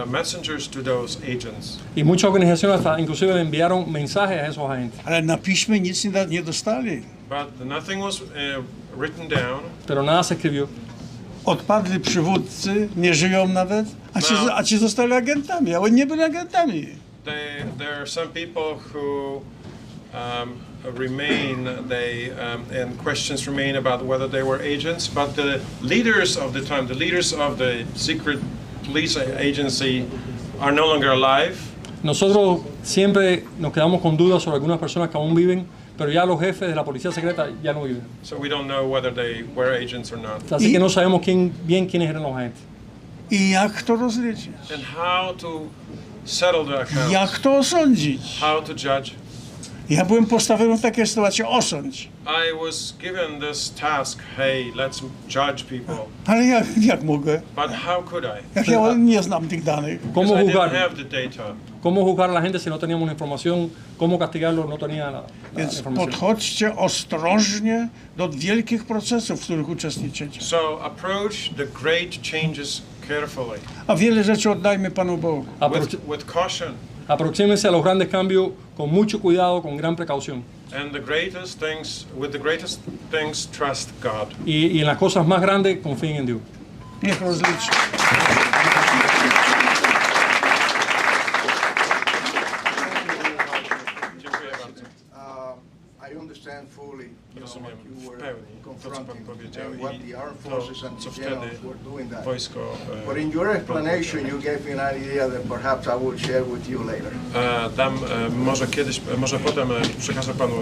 messengers to those agents. Y muchas organizaciones hasta inclusive enviaron mensajes a esos agentes. Ale na piśmie nic nie dostali. But nothing was written down. Pero nada se escribió. Odpadli przywódcy, nie żyją nawet, a ci zostali agentami, a oni nie byli agentami. There are some people who remain, and questions remain about whether they were agents, but the leaders of the time, the leaders of the secret police agency are no longer alive. Nosotros siempre nos quedamos con dudas sobre algunas personas que aún viven, pero ya los jefes de la policía secreta ya no viven. So we don't know whether they were agents or not. Así que no sabemos quiénes eran los agentes. I jak to rozliczyć? And how to settle the accounts. Jak to osądzić? How to judge. Ja byłem postawiony w takiej sytuacji, osądź. I was given this task, hey, let's judge people. Ale jak mogę? But how could I? Jak ja nie znam tych danych. ¿Cómo Because I juzgar? didn't have the data. ¿Cómo juzgar a la gente si no teníamos la información? ¿Cómo castigarlo? No tenía la Więc información. podchodźcie ostrożnie do wielkich procesów, w których uczestniczycie. So approach the great changes carefully. A wiele rzeczy oddajmy Panu Bogu. With caution. Aproxímense a los grandes cambios con mucho cuidado, con gran precaución. And with the greatest things, trust God. Y en las cosas más grandes, confíen en Dios. Niech rozliczy. I understand fully Rozumiem what you w were pełni to, co Pan confronting powiedział and what i the armed to, forces and co the wtedy generals were doing that. wojsko But in your explanation, you gave me an idea that perhaps I will share with you later. może potem przekażę Panu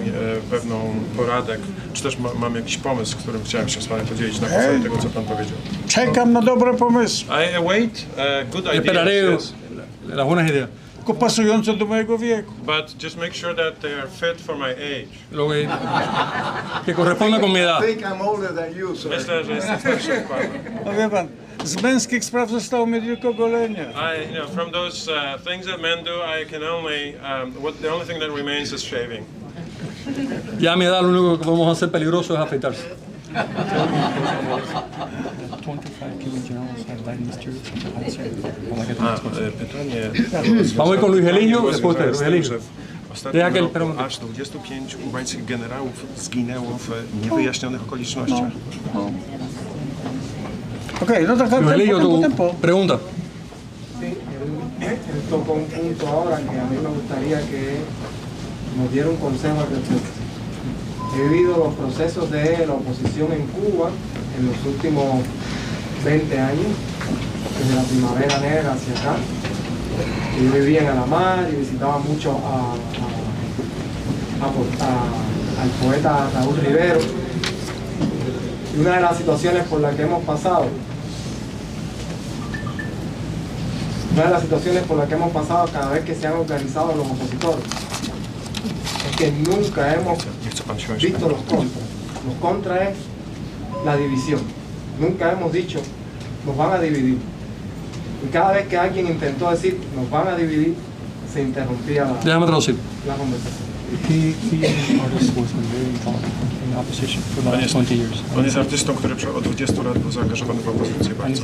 pewną poradę, czy też mam jakiś pomysł, którym chciałem się z Panem podzielić na podstawie tego, co Pan powiedział. Czekam na dobre pomysły. I await good Esperaré ideas. las buenas ideas. Tylko pasujące do mojego wieku. But just make sure that they are fit for my age. Lo que corresponda con mi edad. I think I'm older than you, sir. Myślę, że jestem starszy od Pana. No wie Pan, z męskich spraw zostało mi tylko golenie. From those things that men do, I can only, the only thing that remains is shaving. Ya a mi edad lo único que podemos hacer peligroso es afeitarse. 25 Cuban generals have died in this church. Pytanie. Vamos a ir con Luis Eligio, después usted, Luis Eligio. Ostatnio aż 25 kubańskich generałów zginęło w niewyjaśnionych okolicznościach. Okej, no tak, Luis Eligio, tu pregunta. Él tocó un punto ahora que a mí me gustaría que nos diera un consejo al respecto. He vivido los procesos de la oposición en Cuba en los últimos 20 años, desde la primavera negra hacia acá. Yo vivía en Alamar y visitaba mucho al poeta Raúl Rivero. Y una de las situaciones por las que hemos pasado, cada vez que se han organizado los opositores, es que nunca hemos visto los contras. Los contras es la división. Nunca hemos dicho, nos van a dividir. Y cada vez que alguien intentó decir, nos van a dividir, se interrumpía la conversación. On jest artystą, który od 20 lat był zaangażowany w opozycję bardzo.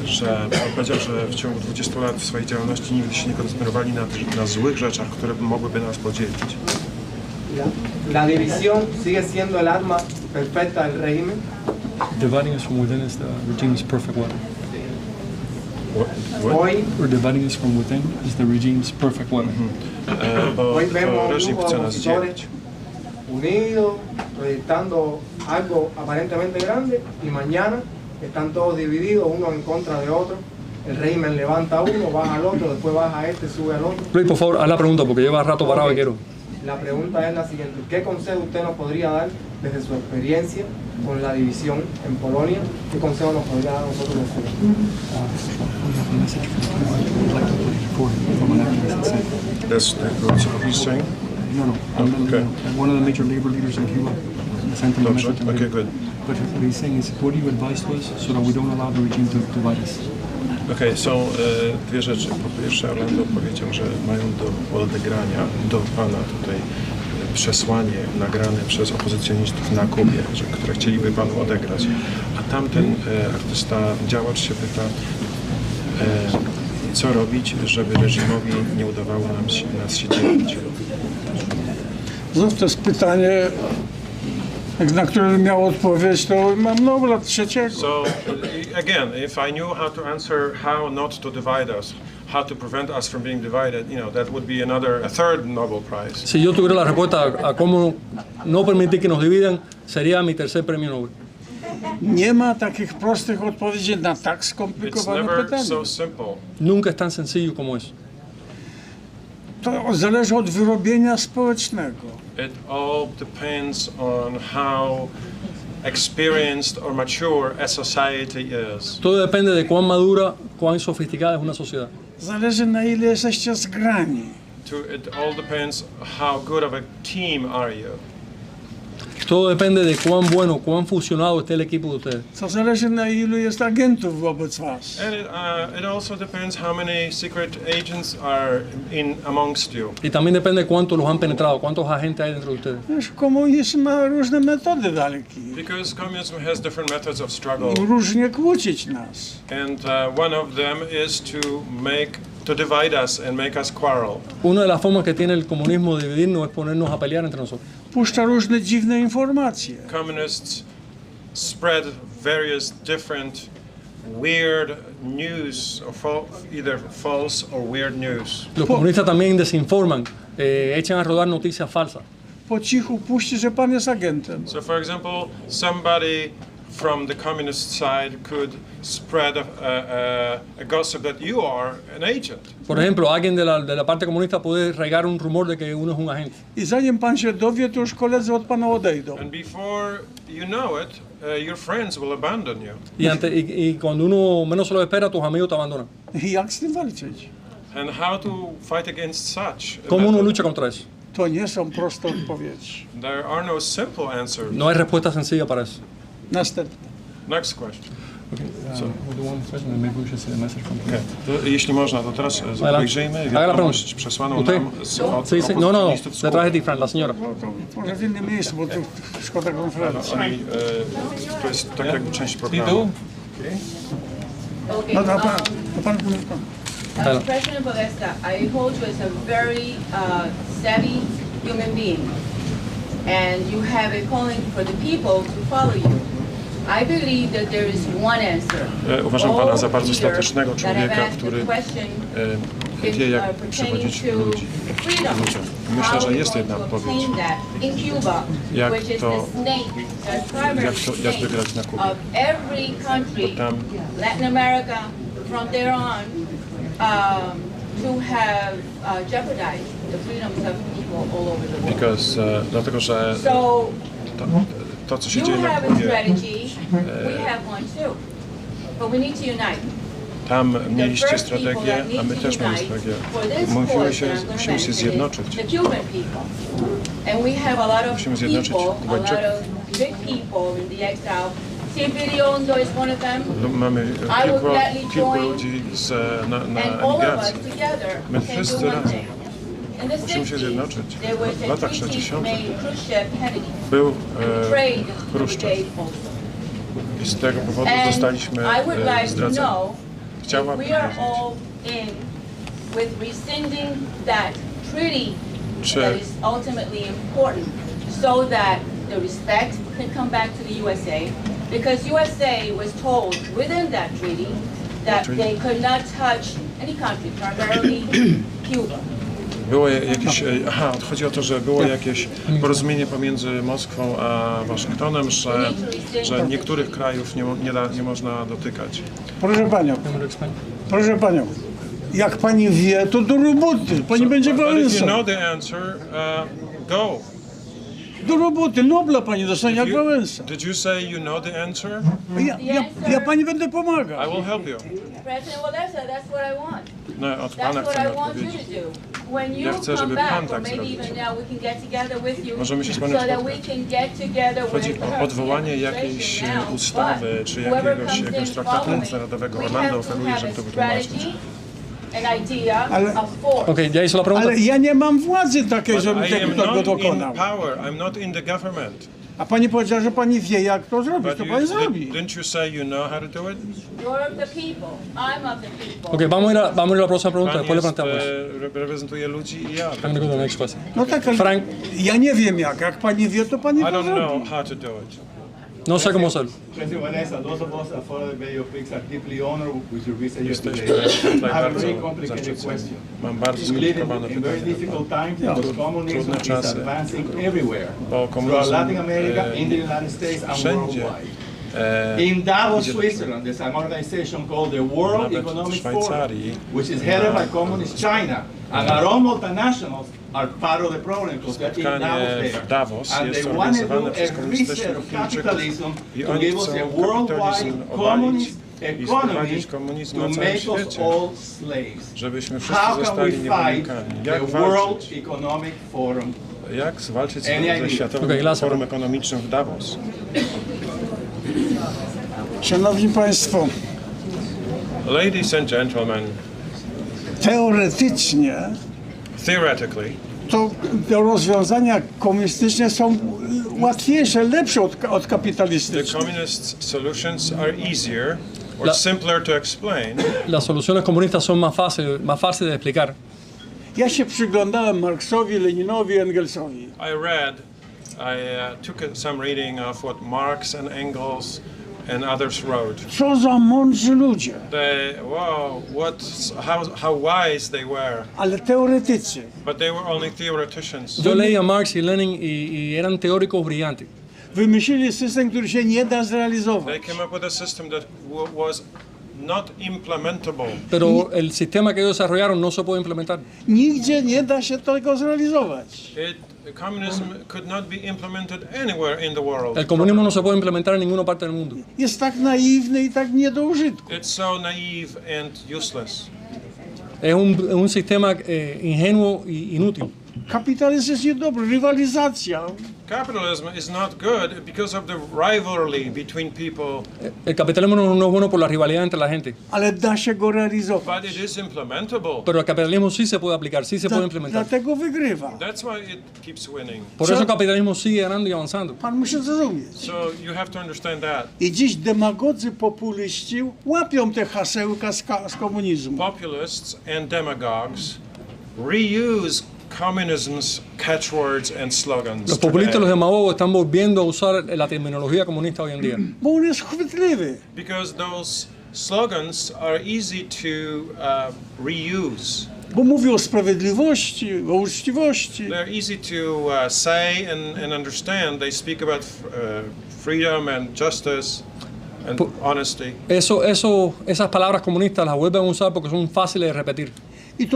Że powiedział, że w ciągu 20 lat w swojej działalności nigdy się nie koncentrowali na złych rzeczach, które mogłyby nas podzielić. La división sigue siendo el arma perfecta del régimen. Dividing us from within is the regime's perfect weapon. Or dividing us from within is the regime's perfect weapon. Hoy vemos un grupo de opositores unidos, proyectando algo aparentemente grande, y mañana están todos divididos, uno en contra de otro. El régimen levanta a uno, baja al otro, después baja a este, sube al otro. Luis, por favor, haz la pregunta porque lleva rato parado y quiero. La pregunta es la siguiente: ¿qué consejo usted nos podría dar desde su experiencia con la división en Polonia? ¿Qué consejo nos podría dar a nosotros los That's what he's saying? No. Okay. One of the major labor leaders in Cuba sent him a message. Okay, good. But what he's saying is, what do you advise to us so that we don't allow the regime to divide us? Okej, są dwie rzeczy. Po pierwsze, Orlando powiedział, że mają do odegrania do Pana tutaj przesłanie nagrane przez opozycjonistów na Kubie, które chcieliby Panu odegrać. A tamten artysta, działacz się pyta, co robić, żeby reżimowi nie udawało nas się dzielić. Znów to jest pytanie, na które miał odpowiedź, to mam Nobla trzeciego. So, again, if I knew how to answer how not to divide us, how to prevent us from being divided, that would be a third Nobel Prize. Si yo tuviera la respuesta a cómo no permitir que nos dividan, sería mi tercer premio Nobel. Nie ma takich prostych odpowiedzi na tak skomplikowane pytanie. Nunca es tan sencillo como eso. To zależy od wyrobienia społecznego. It all depends on how experienced or mature a society is. Todo depende de cuán madura, cuán sofisticada es una sociedad. Zależy na ile jesteście zgrani. It all depends how good of a team are you. Todo depende de cuán bueno, cuán fusionado esté el equipo de ustedes. To zależy na ilu jest agentów wobec was. And it also depends how many secret agents are amongst you. Y también depende de cuántos los han penetrado, cuántos agentes hay dentro de ustedes. Wiesz, komunizm ma różne metody walki. Because communism has different methods of struggle. I różnie kłócić nas. And one of them is to divide us and make us quarrel. Una de las formas que tiene el comunismo de dividirnos es ponernos a pelear entre nosotros. Puszcza różne dziwne informacje. Communists spread various different weird news, either false or weird news. Los comunistas también desinforman, echan a rodar noticias falsas. Po cichu puści, że pan jest agentem. So for example, somebody from the communist side could spread a gossip that you are an agent. Por ejemplo, alguien de la parte comunista puede regar un rumor de que uno es un agente. I zanim pan się dowie, to już koledzy od pana odejdą. And before you know it, your friends will abandon you. Y cuando uno menos se lo espera, tus amigos te abandonan. I jak z tym walczyć? And how to fight against such? ¿Cómo uno lucha contra eso? To nie są proste odpowiedzi. There are no simple answers. No hay respuesta sencilla para eso. Następne. Next question. Okay, so the one question, maybe we should see the message from okay. To, jeśli można, to teraz obejrzyjmy wiadomość przesłaną nam od No, detrás de ti, Fran, la señora. Może w innym miejscu, bo tu szkoda konferencji. To jest tak jakby część programu. No, pan. President Walesa, I hold you as a very savvy human being, and you have a calling for the people to follow you. I believe that there is one answer. Uważam pana za bardzo statecznego człowieka, który wie, jak przewodzić ludzi. Myślę, że jest jedna odpowiedź. Jak wygrać na Kubie. Bo tam Latin America, from there on, to have jeopardized the freedoms of people all over the world. Because, dlatego, że to, co się dzieje na Kubie, tam mieliście strategię, a my też mamy strategię. Musimy się zjednoczyć. Musimy zjednoczyć Kubańczyków. Mamy kilku ludzi na emigracji. My wszyscy razem. Musimy się zjednoczyć. W latach 60. był Chruszczew i z tego powodu zostaliśmy zdradzeni. Chciałabym wiedzieć, czy the respect can come back to the USA, because USA was told within that treaty that they could not touch any country, primarily Cuba. Było jakieś, chodzi o to, że było jakieś porozumienie pomiędzy Moskwą a Waszyngtonem, że niektórych krajów nie można dotykać. Proszę panią, jak pani wie, to do roboty, pani będzie Wałęsą. If you know the answer, go. Do roboty, Nobla pani dostanie jak Wałęsa. Did you say you know the answer? Ja pani będę pomagał. I will help you. President Walesa, that's what I want. No, od pana chcę odpowiedzieć. Ja chcę, żeby pan tak zrobił. Możemy się z panem spotkać. Chodzi o odwołanie jakiejś ustawy, czy jakiegoś traktatu międzynarodowego. Orlando oferuje, żeby to wytłumaczyć. Okay, ya hizo la pregunta. Ale ja nie mam władzy takiej, żebym tego dokonał. I'm not in the government. A pani powiedziała, że pani wie, jak to zrobić, to pani zrobi. Didn't you say you know how to do it? You're of the people. I'm of the people. Okay, vamos a ir a la próxima pregunta, después le planteamos. Reprezentuje ludzi i ja. No tak, ale ja nie wiem jak pani wie, to pani to zrobi. I don't know how to do it. No sé cómo hacerlo. President Walesa, those of us that follow the video pics are deeply honored with your visit here today. I have a very complicated question. We live in very difficult times because communism is advancing everywhere, throughout Latin America, in the United States and worldwide. In Davos, Switzerland, there's an organization called the World Economic Forum, which is headed by Communist China. And our own multinationals are part of the problem because they're in Davos there. And they want to do a reset of capitalism to give us a worldwide communist economy to make us all slaves. How can we fight the World Economic Forum? Jak zwalczyć ze Światowym Forum Ekonomicznym w Davos? Szanowni Państwo, Ladies and gentlemen, teoretycznie theoretically, to rozwiązania komunistyczne są łatwiejsze, lepsze od kapitalistycznych. the communist solutions are easier or simpler to explain. Las soluciones comunistas son más fáciles de explicar. Ja się przyglądałem Marksowi, Leninowi, Engelsowi. I took some reading of what Marx and Engels and others wrote. Co za mądrzy ludzie. How wise they were. Ale teoretycy. But they were only theoreticians. Yo leía Marx y Lenin y eran teóricos brillantes. Wymyślili system, który się nie da zrealizować. They came up with a system that was not implementable. Pero el sistema que ellos desarrollaron no se puede implementar. Nigdzie nie da się tego zrealizować. Communism could not be implemented anywhere in the world. El comunismo no se puede implementar en ninguna parte del mundo. Jest tak naiwny i tak nie do użytku. It's so naive and useless. Es un sistema ingenuo y inútil. Kapitalizm jest niedobry, rywalizacja. Capitalism is not good because of the rivalry between people. El capitalismo no es bueno por la rivalidad entre la gente. Ale da się go realizować. But it is implementable. Pero el capitalismo sí se puede aplicar, sí se puede implementar. Dlatego wygrywa. That's why it keeps winning. Por eso el capitalismo sigue ganando y avanzando. Pan musi zrozumieć. So you have to understand that. I dziś demagodzy, populiści łapią te hasełka z komunizmu. Populists and demagogues reuse communism's catchwords and slogans. Los populistas y los demagogos están volviendo a usar la terminología comunista hoy en día. Bo on jest chwytliwy. Because those slogans are easy to reuse. Bo mówi o sprawiedliwości, o uczciwości. They're easy to say and understand. They speak about freedom and justice and honesty. Esas palabras comunistas las vuelven a usar porque son fáciles de repetir. I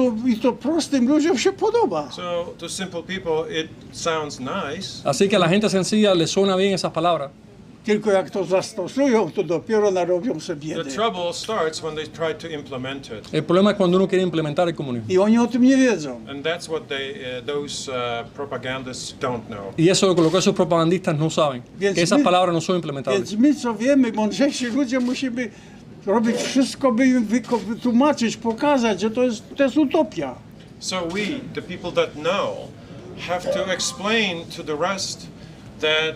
to prostym ludziom się podoba. So to simple people it sounds nice. Así que a la gente sencilla le suena bien esas palabras. Tylko jak to zastosują, to dopiero narobią sobie biedy. The trouble starts when they try to implement it. El problema es cuando uno quiere implementar el comunismo. I oni o tym nie wiedzą. And that's what those propagandists don't know. Y eso es lo que esos propagandistas no saben, que esas palabras no son implementables. Więc my, co wiemy, mądrzejsi ludzie, musimy robić wszystko, by im wytłumaczyć, pokazać, że to jest utopia. So we, the people that know, have to explain to the rest that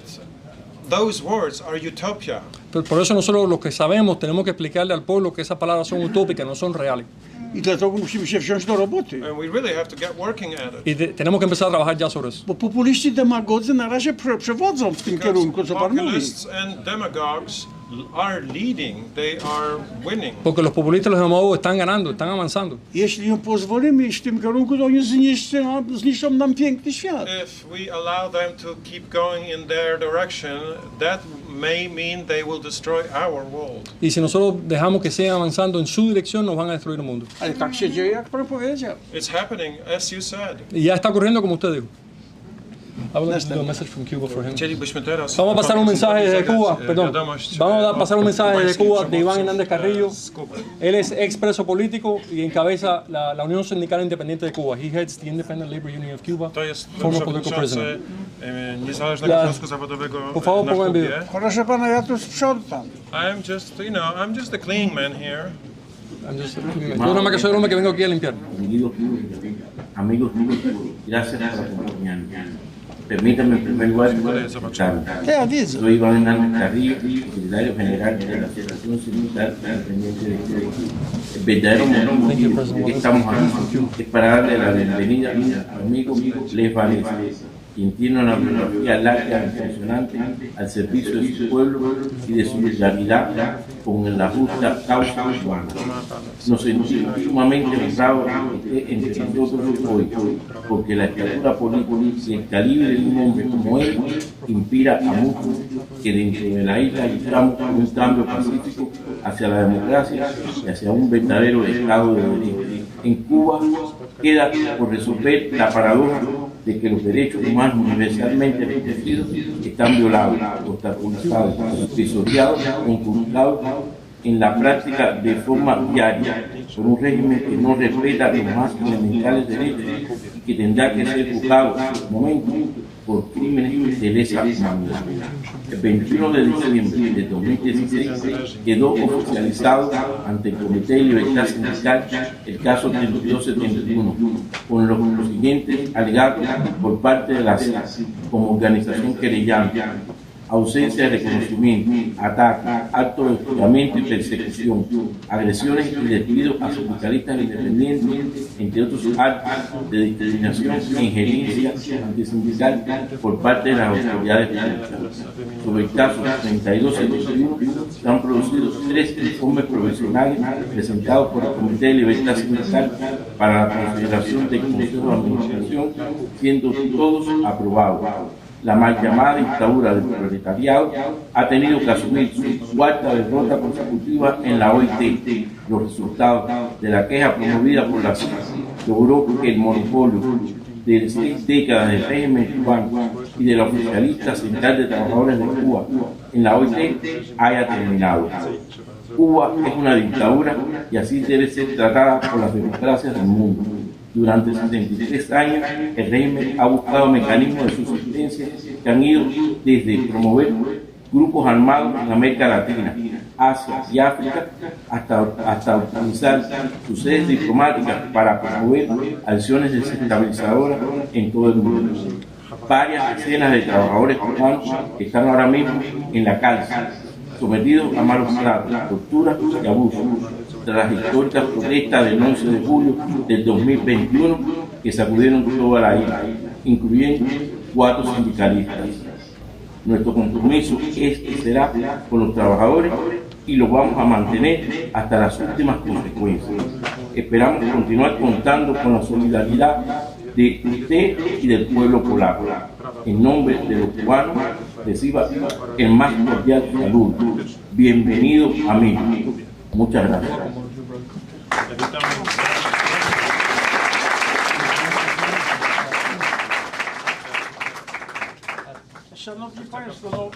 those words are utopia. Por eso nosotros los que sabemos tenemos que explicarle al pueblo que esas palabras son utópicas, no son reales. I dlatego musimy się wziąć do roboty. And we really have to get working at it. Y tenemos que empezar a trabajar ya sobre eso. Bo populiści, demagodzy na razie przewodzą w tym kierunku, co pan mówi. Populists and demagogues are leading, they are winning. Porque los populistas y los demagogos están ganando, están avanzando. Jeśli im pozwolimy iść w tym kierunku, to oni zniszczą nam piękny świat. If we allow them to keep going in their direction, that may mean they will destroy our world. Y si nosotros dejamos que sigan avanzando en su dirección, nos van a destruir el mundo. Ale tak się dzieje, jak pan powiedział. It's happening, as you said. Y ya está ocurriendo como usted dijo. Vamos a pasar un mensaje desde Cuba, perdón. Vamos a pasar un mensaje desde Cuba de Iván Hernández Carrillo. Él es expreso político y encabeza la Unión Sindical Independiente de Cuba. He heads the Independent Labor Union of Cuba. Former political prisoner. Por favor, pongan video. Proszę pana, ja tu sprzątam. I'm just the cleaning man here. Yo nada más que soy el hombre que vengo aquí a limpiar. Amigos, gracias por acompañarnos. Permítanme en primer lugar presentarme. Soy Iván Hernández Carrillo, secretario general de la Asociación Sindical Independiente de Cuba. El verdadero motivo de que estamos aquí es para darle la bienvenida a mi amigo Lech Walesa, quien tiene una biografía larga e impresionante al servicio de su pueblo y de solidaridad con la justa causa cubana. Nos sentimos sumamente honrados que esté entre nosotros hoy, porque la estatura política y el calibre de un hombre como él inspira a muchos que dentro de la isla luchamos por un cambio pacífico hacia la democracia y hacia un verdadero Estado de Derecho. En Cuba queda por resolver la paradoja de que los derechos humanos universalmente reconocidos están violados, obstaculizados, pisoteados, conculcados en la práctica de forma diaria por un régimen que no respeta los más elementales derechos y que tendrá que ser juzgado en su momento por crímenes de lesa humanidad. El 21 de diciembre de 2016 quedó oficializado ante el Comité de Libertad Sindical el caso 3271, con los siguientes alegatos por parte de la CES como organización querellante: ausencia de reconocimiento, ataques, actos de hostigamiento y persecución, agresiones y despidos a sindicalistas independientes, entre otros actos de discriminación e injerencia antisindical por parte de las autoridades públicas. Sobre el caso 3271 se han producido 3 informes profesionales presentados por el Comité de Libertad Sindical para la consideración del Consejo de Administración, siendo todos aprobados. La mal llamada dictadura del proletariado ha tenido que asumir su cuarta derrota consecutiva en la OIT. Los resultados de la queja promovida por la CIS logró que el monopolio de 6 décadas del régimen cubano y de la oficialista Central de Trabajadores de Cuba en la OIT haya terminado. Cuba es una dictadura y así debe ser tratada por las democracias del mundo. Durante 73 años, el régimen ha buscado mecanismos de subsistencia que han ido desde promover grupos armados en América Latina, Asia y África, hasta utilizar sus sedes diplomáticas para promover acciones desestabilizadoras en todo el mundo. Varias decenas de trabajadores cubanos están ahora mismo en la cárcel, sometidos a malos tratos, torturas y abusos, tras las históricas protestas del 11 de julio del 2021 que sacudieron toda la isla, incluyendo 4 sindicalistas. Nuestro compromiso es y será con los trabajadores y lo vamos a mantener hasta las últimas consecuencias. Esperamos continuar contando con la solidaridad de usted y del pueblo polaco. En nombre de los cubanos, reciba el más cordial saludo. Bienvenido, amigo. Muchas gracias. Szanowni Państwo, no,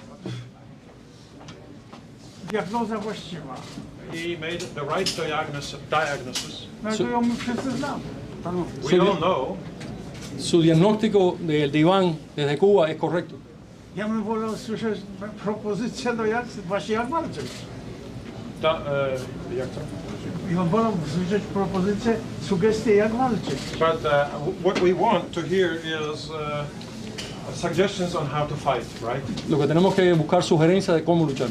diagnoza właściwa. He made the right diagnosis. No to ją my wszyscy znamy. We all know. Su diagnóstico del diván desde Cuba es correcto. Ja bym wolał słyszeć propozycję, no jak, właśnie jak walczyć. Jak to? Ja bym wolał słyszeć propozycję, sugestie jak walczyć. But what we want to hear is suggestions on how to fight, right? Lo que tenemos que buscar sugerencias de cómo luchar.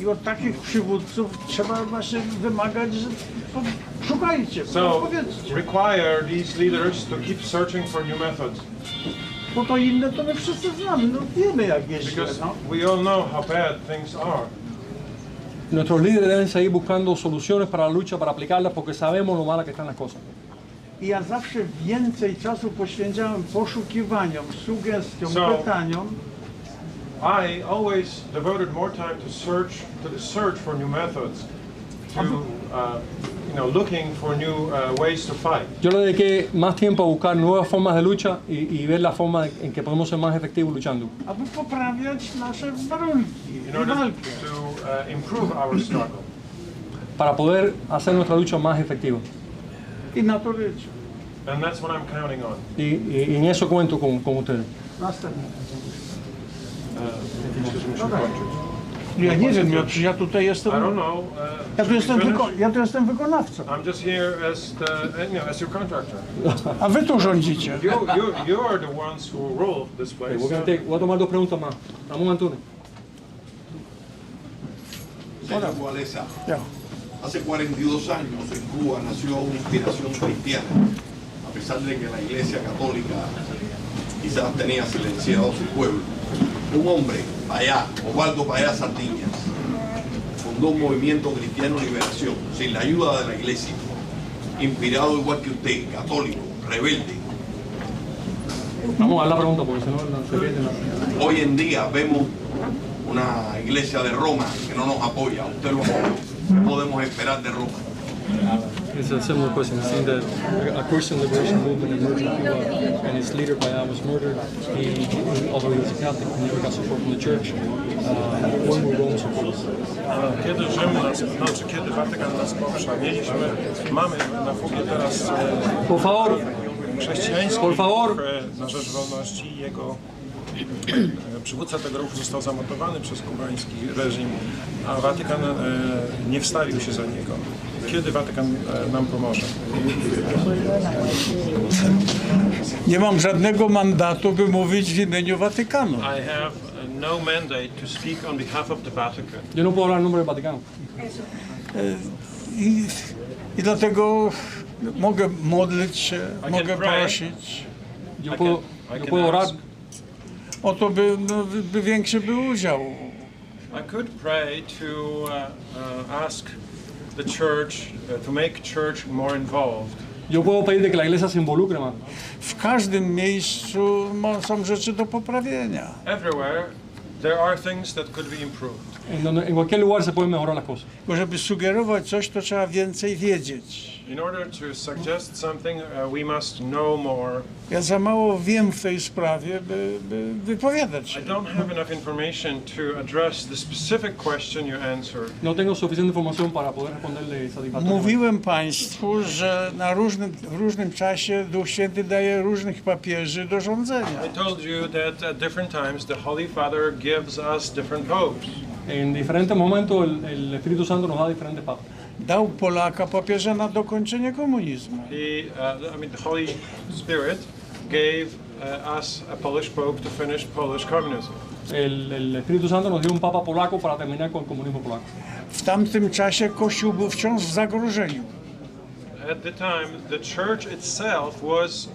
I od takich przywódców trzeba właśnie wymagać, że szukajcie, So powiedzcie. require these leaders to keep searching for new methods. Bo to inne to my wszyscy znamy, no wiemy jak jest źle, Because no. we all know how bad things are. Nuestros líderes deben seguir buscando soluciones para la lucha, para aplicarlas, porque sabemos lo malas que están las cosas. I ja zawsze więcej czasu poświęcałem poszukiwaniom, sugestiom, So, pytaniom. I always devoted more time to the search for new methods, to looking for new ways to fight. Yo le dediqué más tiempo a buscar nuevas formas de lucha y ver la forma en que podemos ser más efectivos luchando. Aby poprawiać nasze warunki In order i walkę. to improve our struggle. Para poder hacer nuestra lucha más efectiva. I na to liczę. And that's what I'm counting on. Y en eso cuento con ustedes. Następny. Ja nie wiem, ja tutaj jestem. I don't know. Ja tu jestem wykonawcą. I'm just here as as your contractor. A wy tu rządzicie. You are the ones who rule this place. Voy a tomar 2 preguntas más. Ramón Antunes. Lech Walesa. Hace 42 años en Cuba nació una inspiración cristiana, a pesar de que la Iglesia Católica quizás tenía silenciado su pueblo. Un hombre, Payá, Osvaldo Payá Sardiñas, fundó un movimiento cristiano de liberación sin la ayuda de la iglesia, inspirado igual que usted, católico, rebelde. Vamos a la pregunta porque si no se pierde la... Hoy en día vemos una iglesia de Roma que no nos apoya, usted lo apoya. ¿Qué podemos esperar de Roma? It's a similar question. Seeing that a Christian liberation movement emerged in Cuba and its leader Payá was murdered, although he was a Catholic, he never got support from the church. When will Rome support us? Kiedy Rzym nas, znaczy kiedy Watykan nas poprze, mamy na Kubie teraz chrześcijański ruch na rzecz wolności i jego przywódca tego ruchu został zamordowany przez kubański reżim, a Watykan nie wstawił się za niego. Kiedy Watykan nam pomoże? Nie mam żadnego mandatu, by mówić w imieniu Watykanu. I have no mandate to speak on behalf of the Vatican. Yo no puedo hablar en nombre del Vaticano. I dlatego mogę modlić się, mogę prosić. Yo puedo orar. O to, by większy był udział. I could pray to ask the church to make church more involved. Yo puedo pedir de que la iglesia se involucre más. W każdym miejscu są rzeczy do poprawienia. Everywhere there are things that could be improved. En cualquier lugar se pueden mejorar las cosas. Bo żeby sugerować coś, to trzeba więcej wiedzieć. In order to suggest something, we must know more. Ja za mało wiem w tej sprawie, by wypowiadać się. I don't have enough information to address the specific question you answered. No tengo suficiente información para poder responderle satisfactoriamente. Mówiłem Państwu, że w różnym czasie Duch Święty daje różnych papieży do rządzenia. I told you that at different times the Holy Father gives us different popes. En diferentes momentos el Espíritu Santo nos da diferentes papas. Dał Polaka papieża na dokończenie komunizmu. The Holy Spirit gave us a Polish pope to finish Polish communism. El Espíritu Santo nos dio un papa polaco para terminar con el comunismo polaco. W tamtym czasie Kościół był wciąż w zagrożeniu. At the time, the church itself was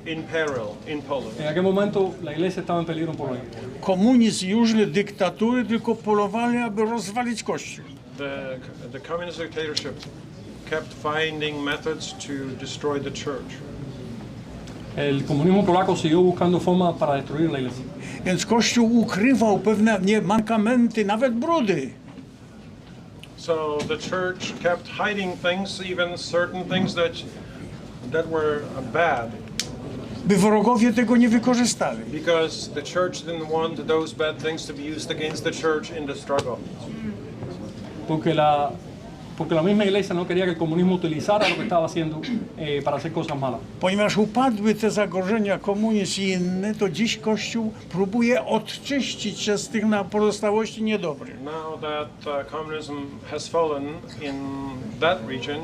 in peril in Poland. En aquel momento la iglesia estaba en peligro en Polonia. Komunizm i różne dyktatury tylko polowali, aby rozwalić Kościół. The communist dictatorship kept finding methods to destroy the church. El comunismo polaco siguió buscando formas para destruir la iglesia. Więc Kościół ukrywał pewne mankamenty, nawet brudy. So the church kept hiding things, even certain things that were bad. By wrogowie tego nie wykorzystali. Because the church didn't want those bad things to be used against the church in the struggle. Porque la misma iglesia no quería que el comunismo utilizara lo que estaba haciendo para hacer cosas malas. Ponieważ upadły te zagrożenia, komunizm i inne, to dziś Kościół próbuje odczyścić się z tych pozostałości niedobrych. Now that communism has fallen in that region,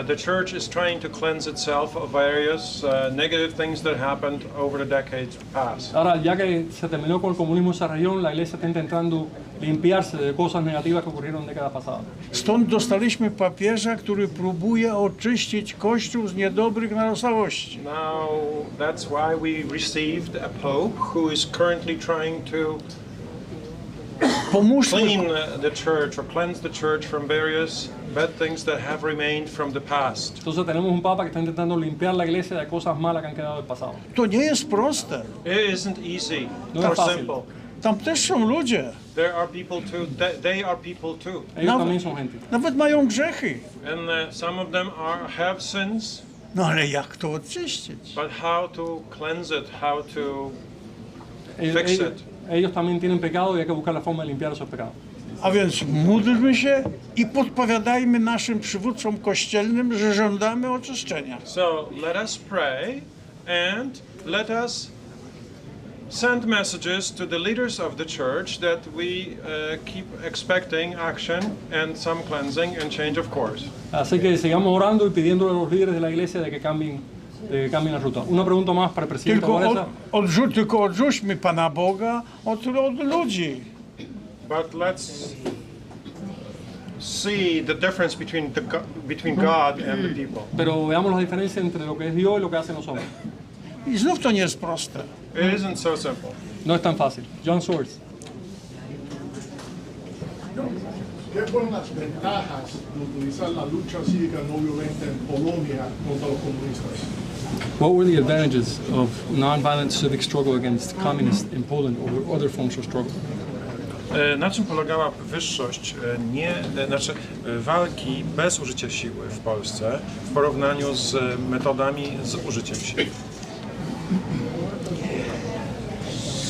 the church is trying to cleanse itself of various negative things that happened over the decades past. Ahora, ya que se terminó con el comunismo en esa región, la iglesia está intentando limpiarse de cosas negativas que ocurrieron en décadas pasadas. Stąd dostaliśmy papieża, który próbuje oczyścić Kościół z niedobrych narostałości. Now that's why we received a pope who is currently trying to clean the church or cleanse the church from various bad things that have remained from the past. Entonces tenemos un papa que está intentando limpiar la iglesia de cosas malas que han quedado del pasado. To nie jest proste. It isn't easy No or es fácil. simple. Tam też są ludzie. There are people too. They are people too. Ellos también son gente. Nawet mają grzechy. And some of them have sins. No ale jak to oczyścić? But how to cleanse it? How to fix it? Ellos también tienen pecado y hay que buscar la forma de limpiar esos pecados. A więc módlmy się i podpowiadajmy naszym przywódcom kościelnym, że żądamy oczyszczenia. So let us pray and let us send messages to the leaders of the church that we keep expecting action and some cleansing and change of course. Así que sigamos orando y pidiéndole a los líderes de la iglesia de que cambien la ruta. Una pregunta más para el presidente Walesa. Tylko odrzućmy Pana Boga od ludzi. But let's see the difference between God and the people. Pero veamos la diferencia entre lo que es Dios y lo que hacen los hombres. I znów to nie jest proste. It isn't so simple. No es tan fácil. John Swords. ¿Qué fueron las ventajas de utilizar la lucha cívica no violenta en Polonia contra los comunistas? What were the advantages of nonviolent civic struggle against communists in Poland or other forms of struggle? Na czym polegała wyższość walki bez użycia siły w Polsce w porównaniu z metodami z użyciem siły?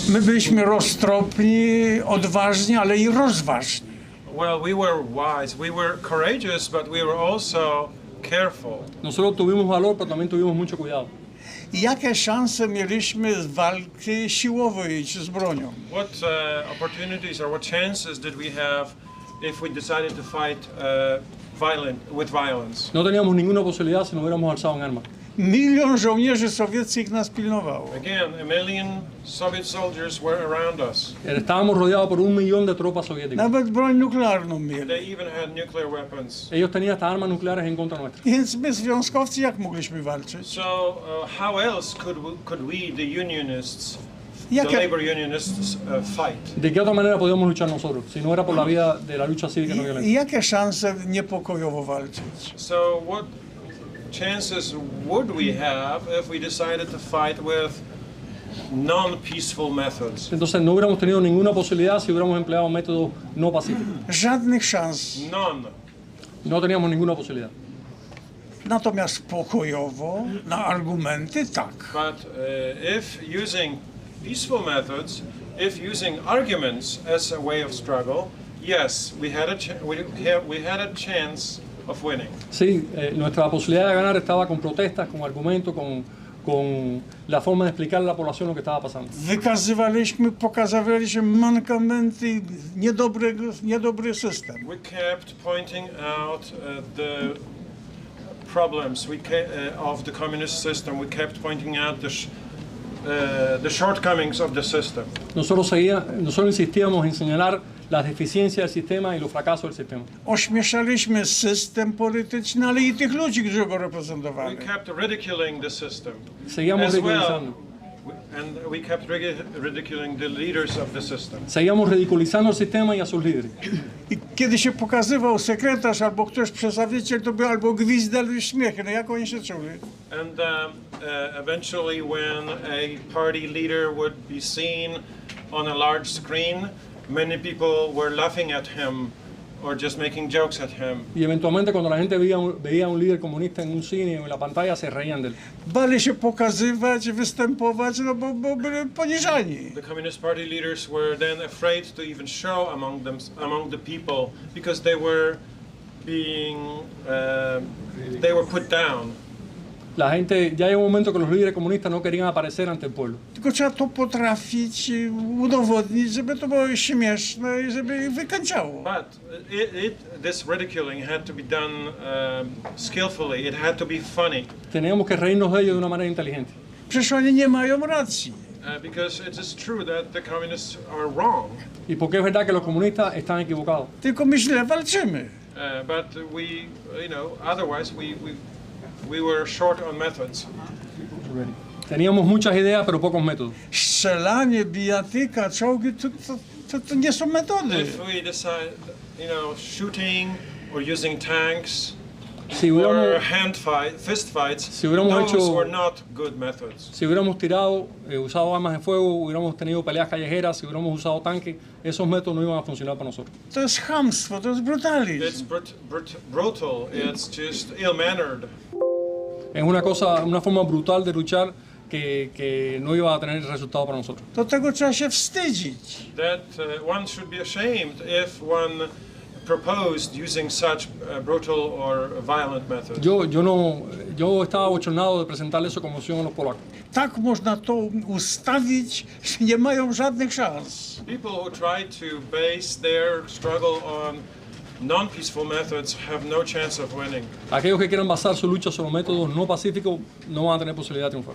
My byliśmy roztropni, odważni, ale i rozważni. Well, we were wise, we were courageous, but we were also careful. Nosotros tuvimos valor, pero también tuvimos mucho cuidado. I jakie szanse mieliśmy z walki siłowej czy z bronią? What opportunities or what chances did we have if we decided to fight with violence? No teníamos ninguna posibilidad si no hubiéramos alzado en armas. 1 milion żołnierzy sowieckich nas pilnowało. Again, 1 million Soviet soldiers were around us. Estábamos rodeados por 1 millón de tropas soviéticas. Nawet broń nuklearną mieli. They even had nuclear weapons. Ellos tenían hasta armas nucleares en contra nuestra. Więc my związkowcy jak mogliśmy walczyć? So how else could we, the unionists, the labor unionists, fight? ¿De qué otra manera podíamos luchar nosotros si no era por la vía de la lucha cívica no violenta? I jakie szanse niepokojowo walczyć? So what chances would we have if we decided to fight with non-peaceful methods? Entonces no hubiéramos tenido ninguna posibilidad si hubiéramos empleado métodos no pacíficos. Żadnych szans. None. No teníamos ninguna posibilidad. Natomiast pokojowo, na argumenty tak. But if using peaceful methods, if using arguments as a way of struggle, yes, we had a chance of winning. Sí, nuestra posibilidad de ganar estaba con protestas, con argumentos, con la forma de explicar a la población lo que estaba pasando. Pokazywaliśmy mankamenty, niedobry system. We kept pointing out the problems of the communist system. We kept pointing out the shortcomings of the system. Nosotros insistíamos en señalar las deficiencias del sistema y los fracasos del sistema. Ośmieszaliśmy system polityczny, ale i tych ludzi, którzy go reprezentowali. We kept ridiculing the system. Seguíamos ridiculizando. And we kept ridiculing the leaders of the system. Seguíamos ridiculizando el sistema y a sus líderes. I kiedy się pokazywał sekretarz albo ktoś przedstawiciel, to był albo gwizd, albo śmiechy. No jak oni się czuli? And eventually when a party leader would be seen on a large screen, many people were laughing at him or just making jokes at him. Y eventualmente cuando la gente veía a un líder comunista en un cine o en la pantalla se reían de él. Bali się pokazywać, występować, no bo byli poniżani. The Communist Party leaders were then afraid to even show among the people because they were put down. La gente, ya llegó un momento que los líderes comunistas no querían aparecer ante el pueblo. Tylko trzeba to potrafić udowodnić, żeby to było śmieszne i żeby ich wykańczało. But this ridiculing had to be done skillfully. It had to be funny. Teníamos que reírnos de ellos de una manera inteligente. Przecież oni nie mają racji. Because it is true that the communists are wrong. Y porque es verdad que los comunistas están equivocados. Tylko my źle walczymy. But otherwise we were short on methods. Teníamos muchas ideas, pero pocos métodos. Strzelanie, bijatyka, czołgi, to nie są metody. If we decide, shooting or using tanks or fist fights, those were not good methods. Si hubiéramos tirado, usado armas de fuego, hubiéramos tenido peleas callejeras, si hubiéramos usado tanques, esos métodos no iban a funcionar para nosotros. To jest chamstwo, to jest brutalizm. It's brutal, it's just ill-mannered. Es una forma brutal de luchar que no iba a tener resultado para nosotros. Do tego trzeba się wstydzić. That one should be ashamed if one proposed using such brutal or violent methods. Yo estaba abochornado de presentarle eso como opción a los polacos. Tak można to ustawić, że nie mają żadnych szans. People who try to base their struggle on non-peaceful methods have no chance of winning. Aquellos que quieran basar su lucha sobre métodos no pacíficos no van a tener posibilidad de triunfar.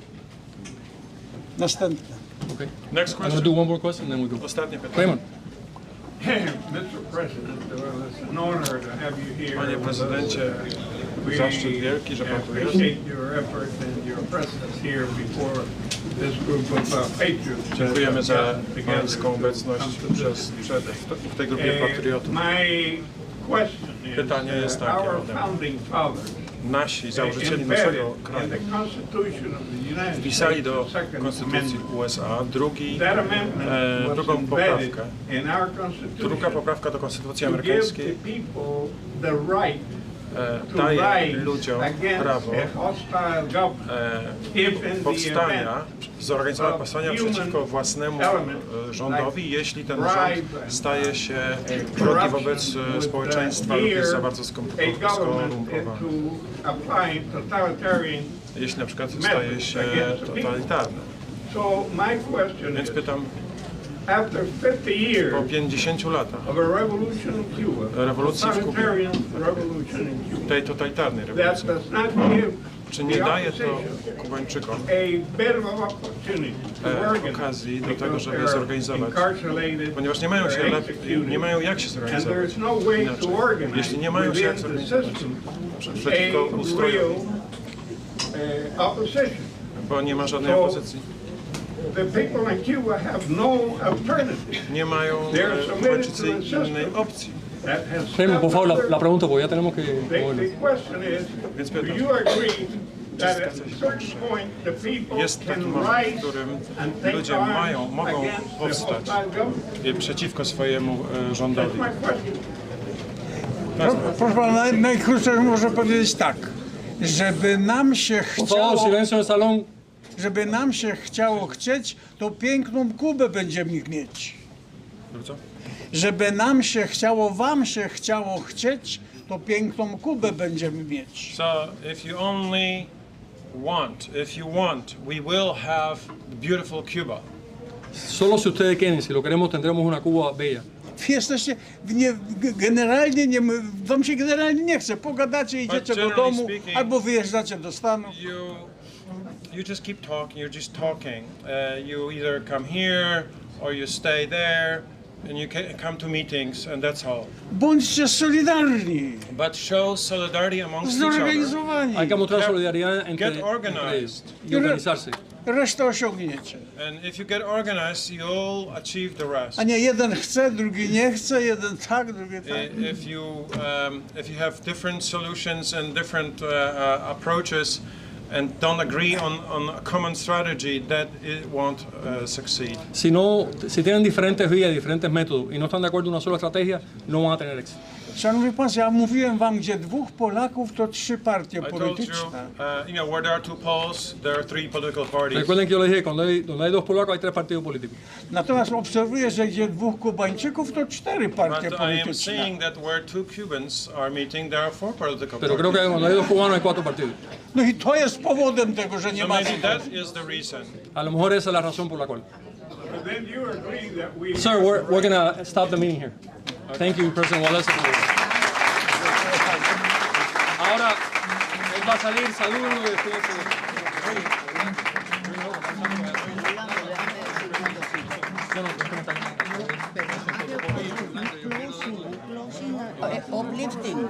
Następne. Okay. Next question. I'm going to do one more question, then we go. Ostatnie pytanie. Raymond. Mr. President, it's an honor to have you here. Panie prezydencie, Zaszczyt wielki, że pan tu jest. Dziękujemy za pańską obecność w tej grupie patriotów. Pytanie jest takie ode mnie. Nasi założycieli naszego kraju wpisali do Konstytucji USA drugą poprawkę. Druga poprawka do Konstytucji amerykańskiej daje ludziom prawo powstania, zorganizowania powstania przeciwko własnemu rządowi, jeśli ten rząd staje się wrogi wobec społeczeństwa lub jest za bardzo skorumpowany. Jeśli na przykład staje się totalitarny. Więc pytam, po 50 latach rewolucji w Kubie, tej totalitarnej rewolucji, czy nie daje to Kubańczykom okazji do tego, żeby zorganizować, ponieważ nie mają jak się zorganizować inaczej. Jeśli nie mają się jak zorganizować przeciwko ustrojowi, bo nie ma żadnej opozycji. Nie mają Kubańczycy innej opcji. Primo, por favor, la pregunta, porque ya tenemos que movernos. Więc pytam, jest taki moment, w którym ludzie mogą powstać przeciwko swojemu rządowi. Proszę pana, najkrócej może powiedzieć tak, żeby nam się chciało chcieć, to piękną Kubę będziemy mieć. Żeby nam się chciało, wam się chciało chcieć, to piękną Kubę będziemy mieć. So if you only want, we will have beautiful Cuba. Solo si ustedes quieren, si lo queremos, tendremos una Cuba bella. Jesteście, wam się generalnie nie chce, pogadacie, idziecie do domu, albo wyjeżdżacie do Stanów. You just keep talking, you're just talking. You either come here or you stay there. And you can come to meetings, and that's all. Bądźcie solidarni. But show solidarity amongst each other. Hay que mostrar solidaridad entre Get organized. Y organizarse. Resztę osiągniecie. And if you get organized, you'll achieve the rest. A nie jeden chce, drugi nie chce, jeden tak, drugi tak. If you have different solutions and different approaches, and don't agree on a common strategy, that it won't succeed. Si tienen diferentes vías, diferentes métodos y no están de acuerdo en una sola estrategia, no van a tener éxito. Szanowni Państwo, ja mówiłem wam, gdzie dwóch Polaków, to trzy partie polityczne. Where there are two Poles, there are three political parties. Recuerden que yo les dije, donde hay dos polacos hay tres partidos políticos. Natomiast obserwuję, że gdzie dwóch Kubańczyków, to cztery partie But polityczne. I am seeing that where two Cubans are meeting, there are four political parties. Pero creo que cuando hay dos cubanos hay cuatro partidos. No i to jest powodem tego, że nie ma. Maybe that is the reason. A lo mejor esa es la razón por la cual. Sir, we're going to stop the meeting here. Thank you, President Walesa. Ahora él va a salir, salúdenlo y después. Uplifting.